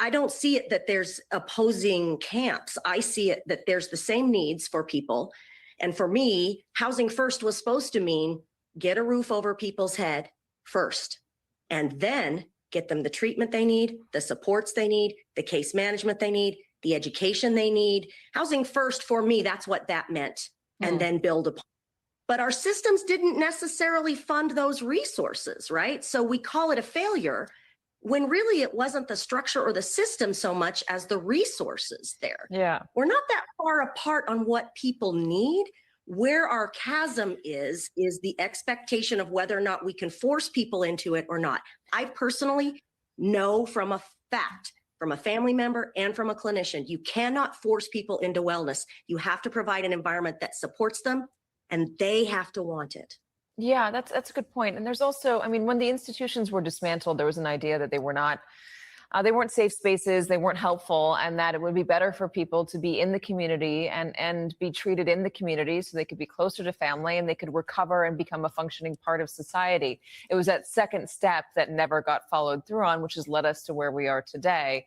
I don't see it that there's opposing camps. I see it that there's the same needs for people. And for me, housing first was supposed to mean get a roof over people's head first, and then get them the treatment they need, the supports they need, the case management they need, the education they need. Housing first, for me, that's what that meant, and then build upon. But our systems didn't necessarily fund those resources, right? So we call it a failure when really it wasn't the structure or the system so much as the resources there. Yeah. We're not that far apart on what people need. Where our chasm is the expectation of whether or not we can force people into it or not. I personally know from a fact, from a family member and from a clinician, you cannot force people into wellness. You have to provide an environment that supports them, and they have to want it. Yeah, that's a good point. And there's also, I mean, when the institutions were dismantled, there was an idea that they weren't safe spaces, they weren't helpful, and that it would be better for people to be in the community and be treated in the community so they could be closer to family and they could recover and become a functioning part of society. It was that second step that never got followed through on, which has led us to where we are today.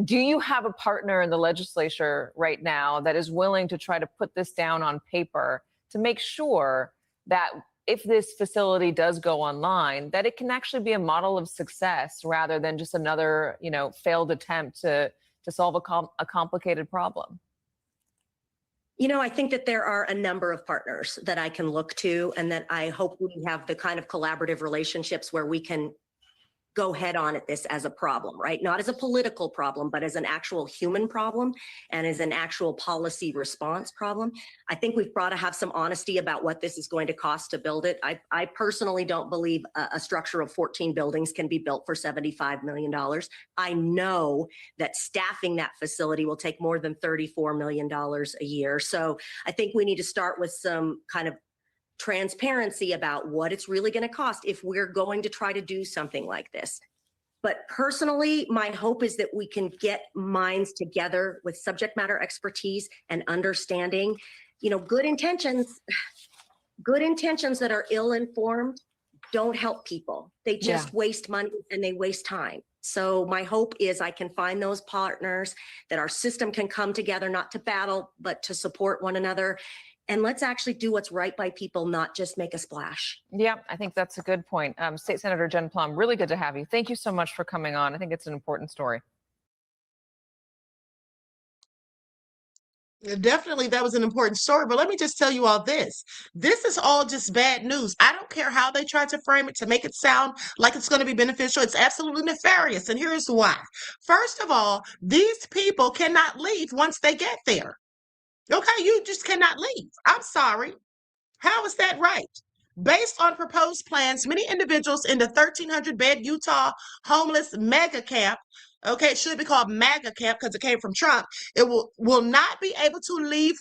Do you have a partner in the legislature right now that is willing to try to put this down on paper to make sure that if this facility does go online, that it can actually be a model of success rather than just another, failed attempt to solve a complicated problem? You know, I think that there are a number of partners that I can look to, and that I hope we have the kind of collaborative relationships where we can go head on at this as a problem, right? Not as a political problem, but as an actual human problem and as an actual policy response problem. I think we've got to have some honesty about what this is going to cost to build it. I personally don't believe a structure of 14 buildings can be built for $75 million. I know that staffing that facility will take more than $34 million a year. So I think we need to start with some kind of transparency about what it's really going to cost if we're going to try to do something like this. But personally, my hope is that we can get minds together with subject matter expertise and understanding. Good intentions that are ill-informed don't help people. They just waste money and they waste time. So my hope is I can find those partners, that our system can come together, not to battle, but to support one another. And let's actually do what's right by people, not just make a splash. Yeah, I think that's a good point. State Senator Jen Plum, really good to have you. Thank you so much for coming on. I think it's an important story. Definitely, that was an important story. But let me just tell you all this. This is all just bad news. I don't care how they try to frame it to make it sound like it's going to be beneficial. It's absolutely nefarious. And here's why. First of all, these people cannot leave once they get there. Okay, you just cannot leave. I'm sorry. How is that right? Based on proposed plans, many individuals in the 1,300-bed Utah homeless mega camp, okay, it should be called MAGA camp because it came from Trump, it will not be able to leave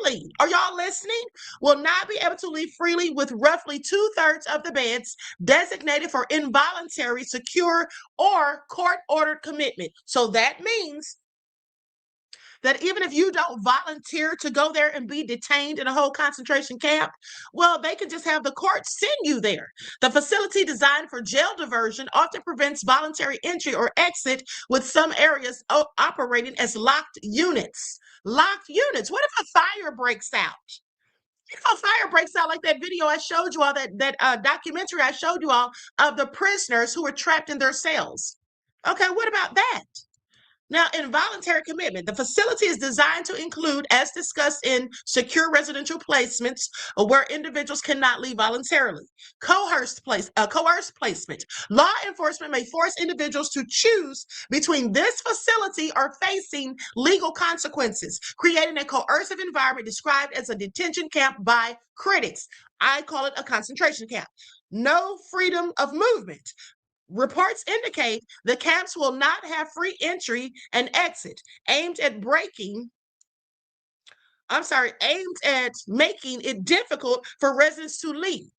freely. Are y'all listening? Will not be able to leave freely with roughly 2/3 of the beds designated for involuntary, secure, or court-ordered commitment. So that means that even if you don't volunteer to go there and be detained in a whole concentration camp, well, they can just have the court send you there. The facility designed for jail diversion often prevents voluntary entry or exit, with some areas operating as locked units. Locked units. What if a fire breaks out? If a fire breaks out like that video I showed you all, that documentary I showed you all of the prisoners who were trapped in their cells. Okay, what about that? Now, involuntary commitment, the facility is designed to include, as discussed in secure residential placements, where individuals cannot leave voluntarily. Coerced placement. Law enforcement may force individuals to choose between this facility or facing legal consequences, creating a coercive environment described as a detention camp by critics. I call it a concentration camp. No freedom of movement. Reports indicate the camps will not have free entry and exit, aimed at making it difficult for residents to leave.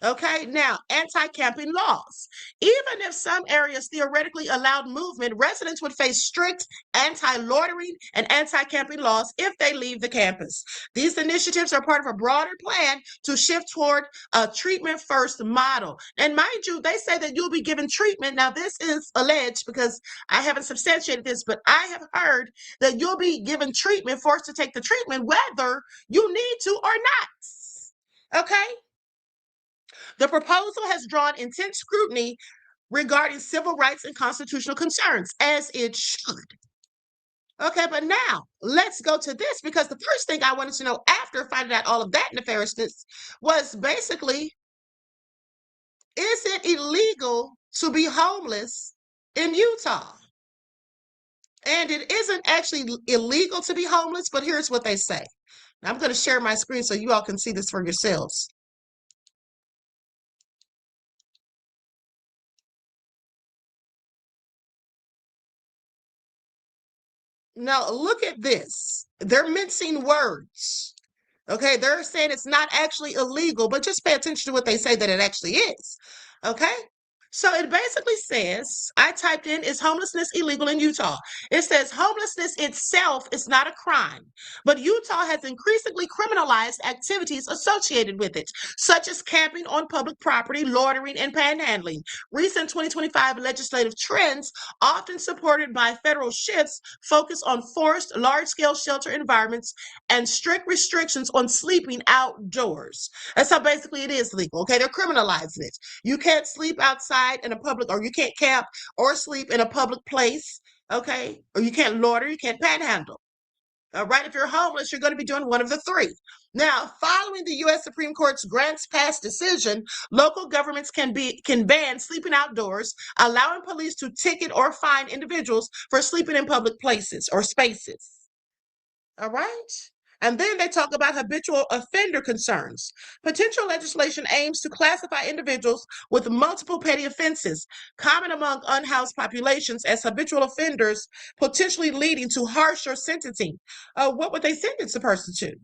Okay, now anti-camping laws. Even if some areas theoretically allowed movement, residents would face strict anti-loitering and anti-camping laws if they leave the campus. These initiatives are part of a broader plan to shift toward a treatment-first model. And mind you, they say that you'll be given treatment. Now, this is alleged because I haven't substantiated this, but I have heard that you'll be given treatment, forced to take the treatment, whether you need to or not. Okay? The proposal has drawn intense scrutiny regarding civil rights and constitutional concerns, as it should. Okay, but now let's go to this, because the first thing I wanted to know after finding out all of that nefariousness was basically, is it illegal to be homeless in Utah? And it isn't actually illegal to be homeless, but here's what they say. Now, I'm going to share my screen so you all can see this for yourselves. Now, look at this. They're mincing words. Okay, they're saying it's not actually illegal, but just pay attention to what they say that it actually is. Okay? So it basically says, I typed in, is homelessness illegal in Utah? It says homelessness itself is not a crime, but Utah has increasingly criminalized activities associated with it, such as camping on public property, loitering, and panhandling. Recent 2025 legislative trends, often supported by federal shifts, focus on forced, large-scale shelter environments and strict restrictions on sleeping outdoors. And so basically it is legal, okay? They're criminalizing it. You can't sleep outside in a public, or you can't camp or sleep in a public place, okay? Or you can't loiter, you can't panhandle. All right, if you're homeless, you're going to be doing one of the three. Now, following the U.S. Supreme Court's grants past decision, local governments can ban sleeping outdoors, allowing police to ticket or fine individuals for sleeping in public places or spaces. All right? And then they talk about habitual offender concerns. Potential legislation aims to classify individuals with multiple petty offenses, common among unhoused populations, as habitual offenders, potentially leading to harsher sentencing. What would they sentence a person to?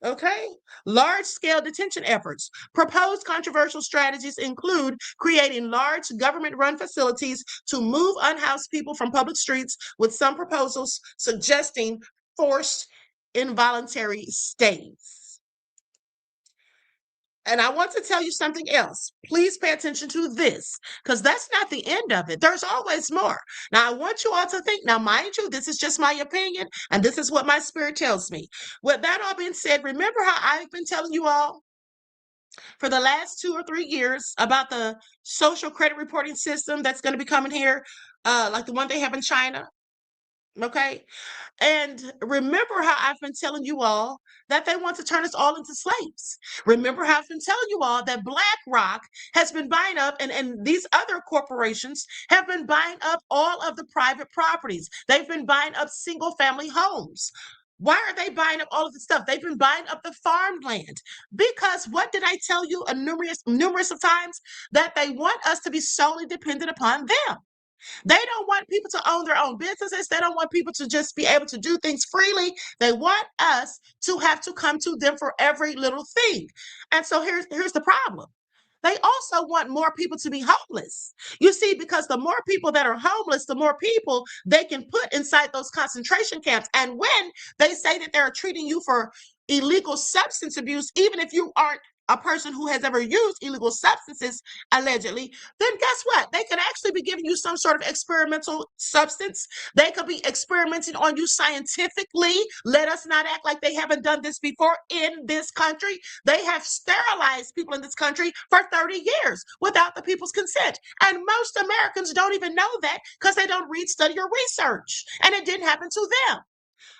Okay. Large-scale detention efforts. Proposed controversial strategies include creating large government-run facilities to move unhoused people from public streets, with some proposals suggesting forced involuntary stays. And I want to tell you something else. Please pay attention to this, because that's not the end of it. There's always more. Now, I want you all to think, now, mind you, this is just my opinion, and this is what my spirit tells me. With that all being said, remember how I've been telling you all for the last 2 or 3 years about the social credit reporting system that's going to be coming here, like the one they have in China? Okay. And remember how I've been telling you all that they want to turn us all into slaves. Remember how I've been telling you all that BlackRock has been buying up, and these other corporations have been buying up all of the private properties. They've been buying up single family homes. Why are they buying up all of the stuff? They've been buying up the farmland, because what did I tell you numerous of times? That they want us to be solely dependent upon them. They don't want people to own their own businesses. They don't want people to just be able to do things freely. They want us to have to come to them for every little thing. And so here's the problem. They also want more people to be homeless. You see, because the more people that are homeless, the more people they can put inside those concentration camps. And when they say that they're treating you for illegal substance abuse, even if you aren't a person who has ever used illegal substances, allegedly, then guess what? They could actually be giving you some sort of experimental substance. They could be experimenting on you scientifically. Let us not act like they haven't done this before in this country. They have sterilized people in this country for 30 years without the people's consent. And most Americans don't even know that, because they don't read, study, or research. And it didn't happen to them.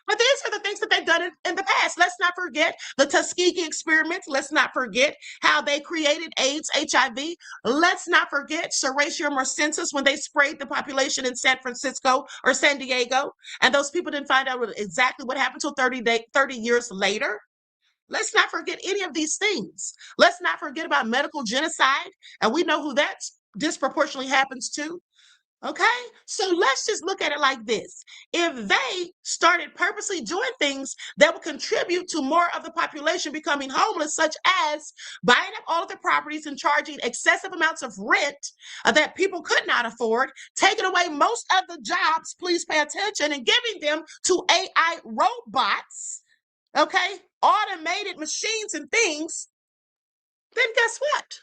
But these are the things that they've done in the past. Let's not forget the Tuskegee experiments. Let's not forget how they created AIDS, HIV. Let's not forget Serratio Marcensis, when they sprayed the population in San Francisco or San Diego, and those people didn't find out exactly what happened until 30 years later. Let's not forget any of these things. Let's not forget about medical genocide, and we know who that disproportionately happens to. Okay, so let's just look at it like this. If they started purposely doing things that would contribute to more of the population becoming homeless, such as buying up all of the properties and charging excessive amounts of rent that people could not afford, taking away most of the jobs, please pay attention, and giving them to AI robots, okay, automated machines and things, then guess what?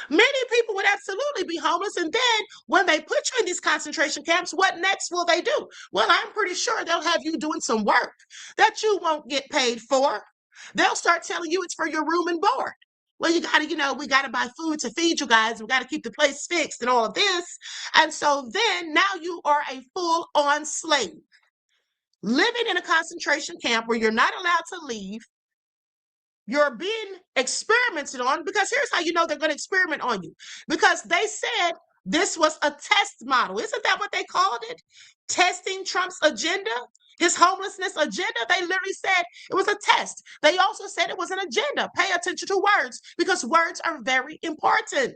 Many people would absolutely be homeless. And then when they put you in these concentration camps, what next will they do? Well, I'm pretty sure they'll have you doing some work that you won't get paid for. They'll start telling you it's for your room and board. Well, you got to, we got to buy food to feed you guys. We got to keep the place fixed and all of this. And so then now you are a full-on slave, living in a concentration camp where you're not allowed to leave. You're being experimented on, because here's how you know they're going to experiment on you. Because they said this was a test model. Isn't that what they called it? Testing Trump's agenda, his homelessness agenda. They literally said it was a test. They also said it was an agenda. Pay attention to words, because words are very important.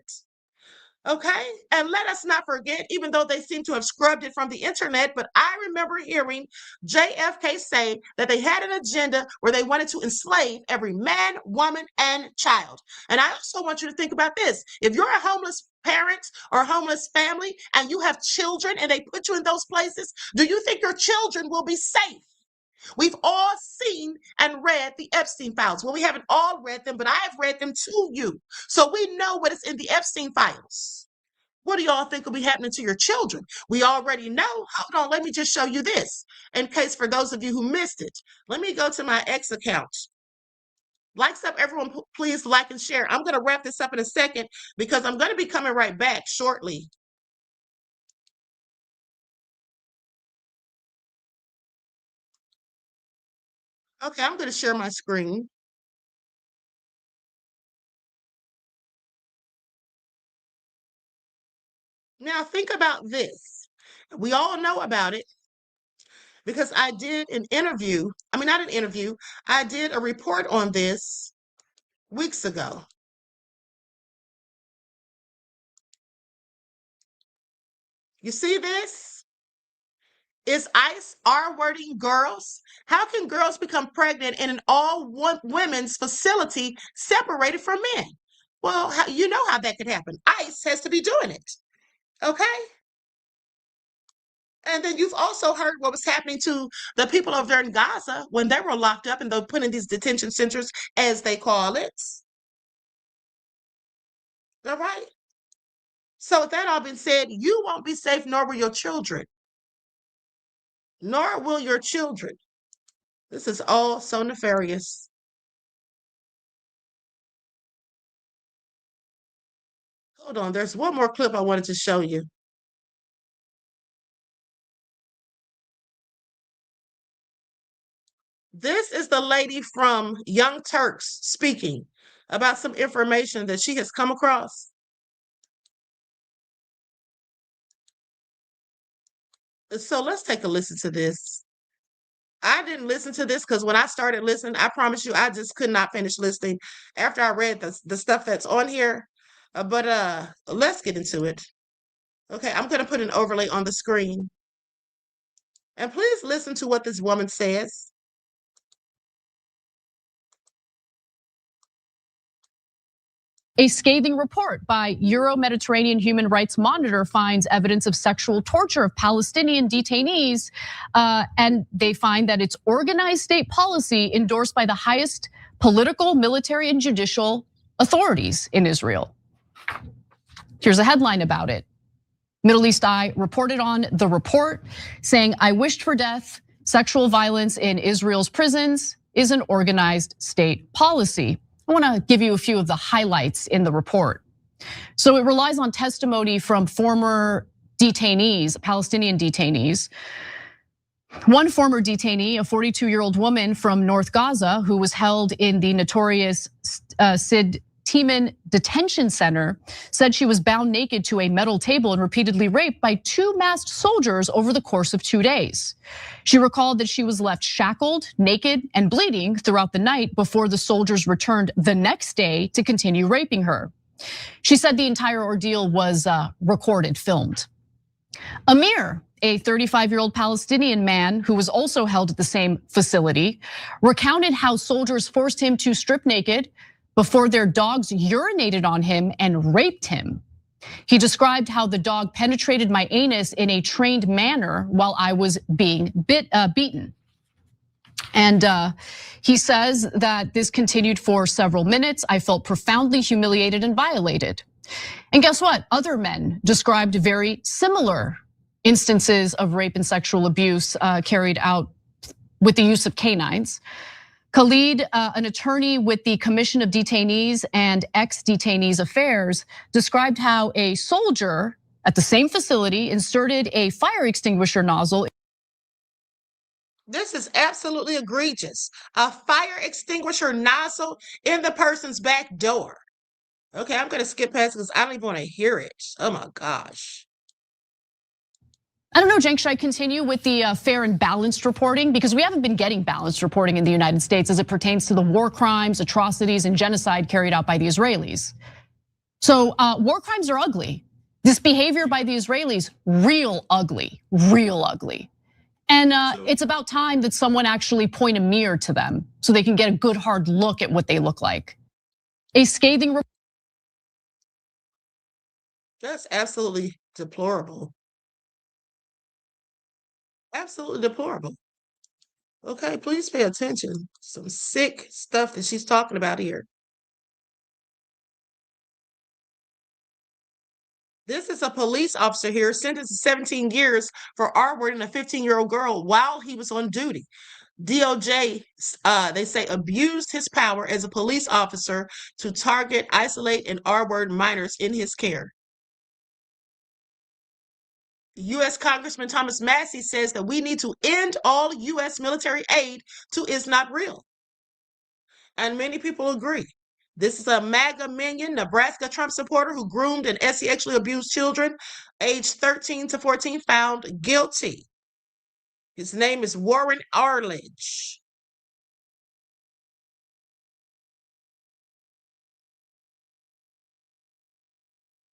Okay, and let us not forget, even though they seem to have scrubbed it from the internet, but I remember hearing JFK say that they had an agenda where they wanted to enslave every man, woman, and child. And I also want you to think about this. If you're a homeless parent or a homeless family and you have children and they put you in those places, do you think your children will be safe? We've all seen and read the Epstein files. Well, we haven't all read them, but I have read them to you. So we know what is in the Epstein files. What do y'all think will be happening to your children? We already know. Hold on, let me just show you this in case for those of you who missed it. Let me go to my X account. Likes up, everyone, please like and share. I'm going to wrap this up in a second because I'm going to be coming right back shortly. Okay, I'm going to share my screen. Now think about this. We all know about it because I did an interview. I mean, not an interview. I did a report on this weeks ago. You see this? Is ICE R-wording girls? How can girls become pregnant in an all-women's facility separated from men? Well, you know how that could happen. ICE has to be doing it, okay? And then you've also heard what was happening to the people over there in Gaza when they were locked up and they were put in these detention centers, as they call it. All right? So with that all being said, you won't be safe, nor will your children. Nor will your children. This is all so nefarious. Hold on, there's one more clip I wanted to show you. This is the lady from Young Turks speaking about some information that she has come across. So let's take a listen to this. I didn't listen to this because when I started listening, I promise you, I just could not finish listening after I read the stuff that's on here. But let's get into it. Okay, I'm going to put an overlay on the screen. And please listen to what this woman says. A scathing report by Euro-Mediterranean Human Rights Monitor finds evidence of sexual torture of Palestinian detainees, and they find that it's organized state policy endorsed by the highest political, military, and judicial authorities in Israel. Here's a headline about it. Middle East Eye reported on the report saying, "I wished for death. Sexual violence in Israel's prisons is an organized state policy." I want to give you a few of the highlights in the report. So it relies on testimony from former detainees, Palestinian detainees. One former detainee, a 42-year-old woman from North Gaza who was held in the notorious Sid Timan Detention Center, said she was bound naked to a metal table and repeatedly raped by 2 masked soldiers over the course of 2 days. She recalled that she was left shackled, naked, and bleeding throughout the night before the soldiers returned the next day to continue raping her. She said the entire ordeal was recorded, filmed. Amir, a 35-year-old Palestinian man who was also held at the same facility, recounted how soldiers forced him to strip naked before their dogs urinated on him and raped him. He described how the dog penetrated my anus in a trained manner while I was being beaten. And he says that this continued for several minutes. I felt profoundly humiliated and violated. And guess what? Other men described very similar instances of rape and sexual abuse carried out with the use of canines. Khalid, an attorney with the Commission of Detainees and Ex-Detainees Affairs, described how a soldier at the same facility inserted a fire extinguisher nozzle. This is absolutely egregious. A fire extinguisher nozzle in the person's back door. Okay, I'm gonna skip past because I don't even want to hear it. Oh my gosh. I don't know, Cenk, should I continue with the fair and balanced reporting? Because we haven't been getting balanced reporting in the United States as it pertains to the war crimes, atrocities, and genocide carried out by the Israelis. So war crimes are ugly. This behavior by the Israelis, real ugly, real ugly. And it's about time that someone actually point a mirror to them so they can get a good hard look at what they look like. A scathing report. That's absolutely deplorable. Absolutely deplorable. Okay, please pay attention. Some sick stuff that she's talking about here. This is a police officer here sentenced to 17 years for R-wording a 15-year-old girl while he was on duty. DOJ, they say, abused his power as a police officer to target, isolate, and R-word minors in his care. U.S. Congressman Thomas Massie says that we need to end all U.S. military aid to Is Not Real. And many people agree. This is a MAGA minion, Nebraska Trump supporter who groomed and sexually abused children aged 13 to 14, found guilty. His name is Warren Arledge.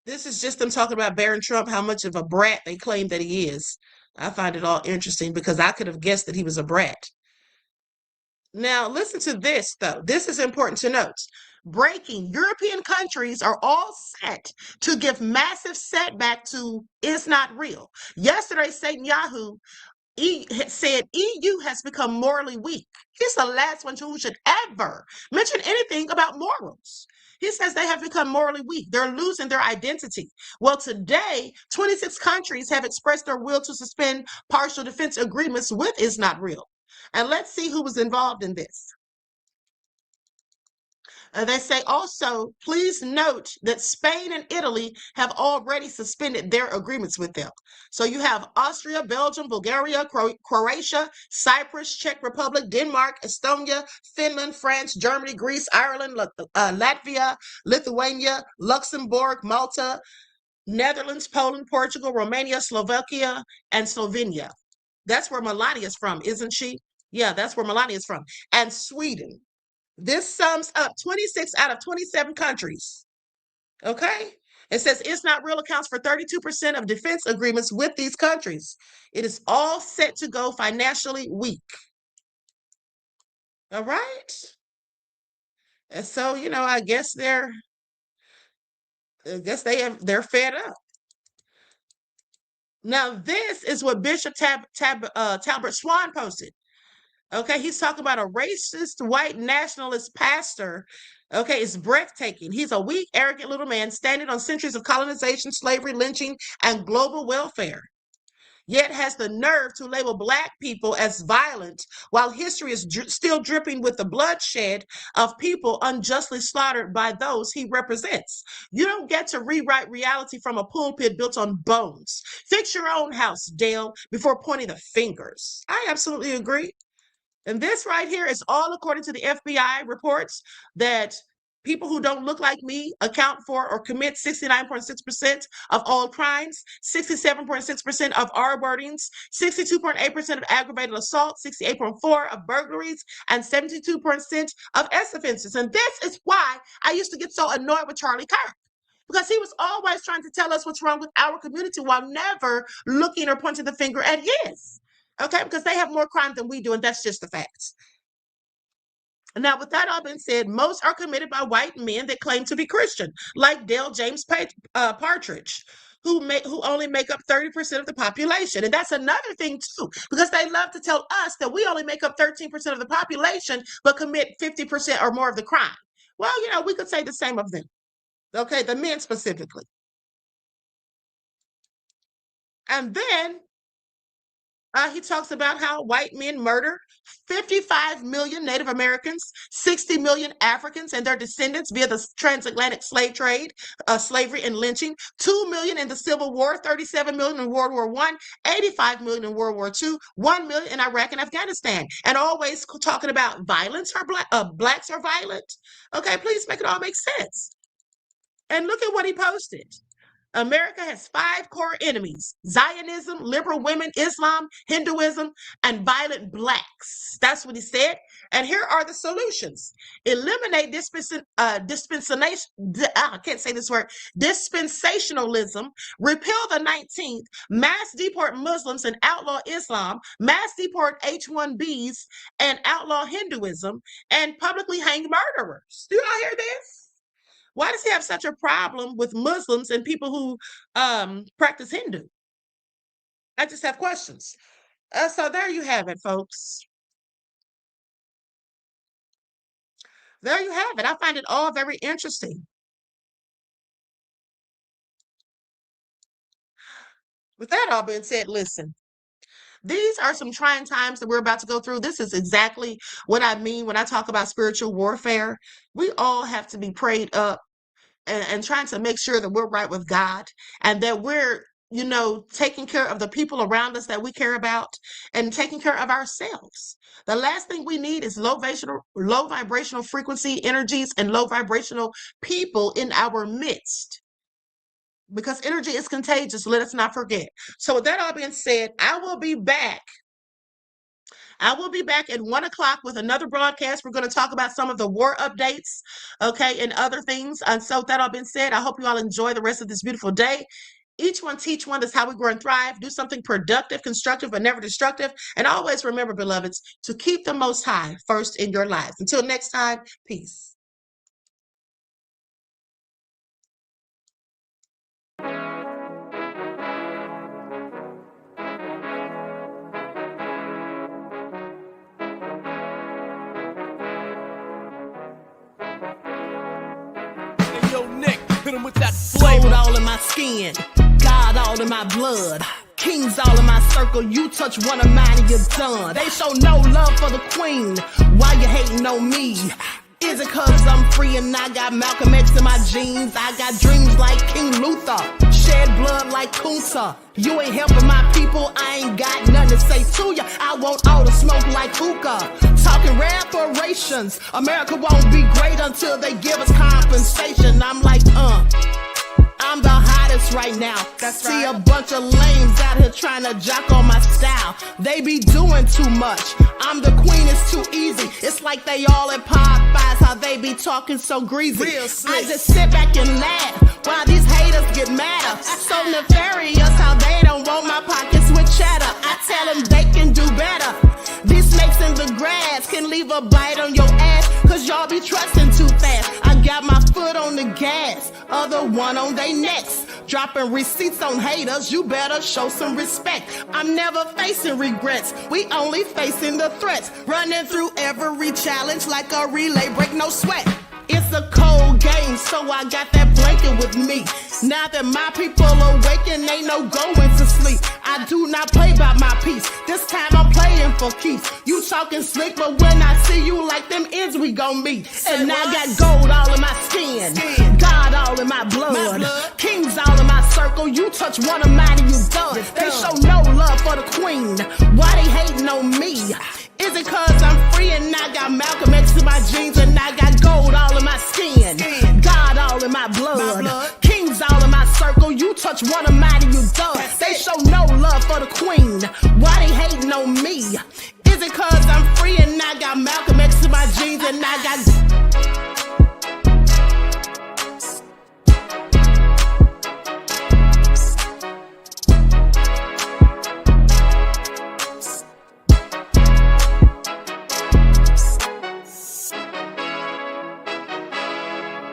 This is just them talking about Barron Trump, how much of a brat they claim that he is. I find it all interesting because I could have guessed that he was a brat. Now, listen to this, though. This is important to note. Breaking, European countries are all set to give massive setback to Is Not Real. Yesterday, Netanyahu said EU has become morally weak. He's the last one who should ever mention anything about morals. He says they have become morally weak. They're losing their identity. Well, today, 26 countries have expressed their will to suspend partial defense agreements with Is Not Real. And let's see who was involved in this. They say also, please note that Spain and Italy have already suspended their agreements with them. So you have Austria, Belgium, Bulgaria, Croatia, Cyprus, Czech Republic, Denmark, Estonia, Finland, France, Germany, Greece, Ireland, Latvia, Lithuania, Luxembourg, Malta, Netherlands, Poland, Portugal, Romania, Slovakia, and Slovenia. That's where Melania's from, isn't she? Yeah, that's where Melania's from. And Sweden. This sums up 26 out of 27 countries. Okay? It says It's Not Real accounts for 32% of defense agreements with these countries. It is all set to go financially weak. All right? And so, I guess they're fed up. Now, this is what Bishop Talbert Swan posted. Okay, he's talking about a racist white nationalist pastor. Okay, it's breathtaking. He's a weak, arrogant little man standing on centuries of colonization, slavery, lynching, and global welfare, yet has the nerve to label Black people as violent while history is still dripping with the bloodshed of people unjustly slaughtered by those he represents. You don't get to rewrite reality from a pulpit built on bones. Fix your own house, Dale, before pointing the fingers. I absolutely agree. And this right here is all according to the FBI reports that people who don't look like me account for or commit 69.6% of all crimes, 67.6% of R-wordings, 62.8% of aggravated assault, 68.4% of burglaries, and 72% of S offenses. And this is why I used to get so annoyed with Charlie Kirk. because he was always trying to tell us what's wrong with our community while never looking or pointing the finger at his. Okay, because they have more crime than we do, and that's just the facts. Now, with that all being said, most are committed by white men that claim to be Christian, like Dale James Partridge, who only make up 30% of the population. And that's another thing, too, because they love to tell us that we only make up 13% of the population, but commit 50% or more of the crime. Well, you know, we could say the same of them. Okay, the men specifically. And then he talks about how white men murder 55 million Native Americans, 60 million Africans and their descendants via the transatlantic slave trade, slavery and lynching, 2 million in the Civil War, 37 million in World War I, 85 million in World War II, 1 million in Iraq and Afghanistan. And always talking about violence or blacks are violent. Okay, please make it all make sense. And look at what he posted. America has 5 core enemies: Zionism, liberal women, Islam, Hinduism, and violent blacks. That's what he said. And here are the solutions. Eliminate dispensationalism, repeal the 19th, mass deport Muslims and outlaw Islam, mass deport H-1Bs and outlaw Hinduism, and publicly hang murderers. Do y'all hear this? Why does he have such a problem with Muslims and people who practice Hindu? I just have questions. So there you have it, folks. There you have it. I find it all very interesting. With that all being said, listen. These are some trying times that we're about to go through. This is exactly what I mean when I talk about spiritual warfare. We all have to be prayed up and trying to make sure that we're right with God and that we're, you know, taking care of the people around us that we care about and taking care of ourselves. The last thing we need is low vibrational frequency energies and low vibrational people in our midst, because energy is contagious. Let us not forget. So with that all being said, I will be back at 1 o'clock with another broadcast. We're going to talk about some of the war updates, okay, and other things. And so with that all being said, I hope you all enjoy the rest of this beautiful day. Each one teach one. That's how we grow and thrive. Do something productive, constructive, but never destructive. And always remember, beloveds, to keep the Most High first in your lives. Until next time, peace. With that gold all in my skin, God all in my blood, kings all in my circle. You touch one of mine and you're done. They show no love for the queen. Why you hating on me? Is it cause I'm free and I got Malcolm X in my jeans? I got dreams like King Luther, shed blood like Kunsa. You ain't helping my people, I ain't got nothing to say to ya. I want all the smoke like hookah. Talking reparations, America won't be great until they give us compensation. I'm like, I'm the hottest right now. See a bunch of lames out here trying to jock on my style. They be doing too much. I'm the queen, it's too easy. It's like they all at Popeyes, how they be talking so greasy. I just sit back and laugh while these haters get madder. So nefarious how they don't want my pockets with cheddar. I tell them they can do better. These snakes in the grass can leave a bite on your ass, cause y'all be trusting too fast. I got my foot on the gas, other one on they necks. Dropping receipts on haters, you better show some respect. I'm never facing regrets, we only facing the threats. Running through every challenge like a relay, break no sweat. It's a cold game, so I got that blanket with me. Now that my people awaken, ain't no going to sleep. I do not play by my piece. This time I'm playing for keeps. You talking slick, but when I see you like them ends, we gon' meet. And I got gold all in my skin, God all in my blood, kings all in my circle. You touch one of mine and you done. They show no love for the queen. Why they hating on me? Is it cause I'm free and I got Malcolm X in my jeans and I got gold all in my skin, God all in my blood, kings all in my circle. You touch one of mine and you done. They show no love for the queen. Why they hating on me?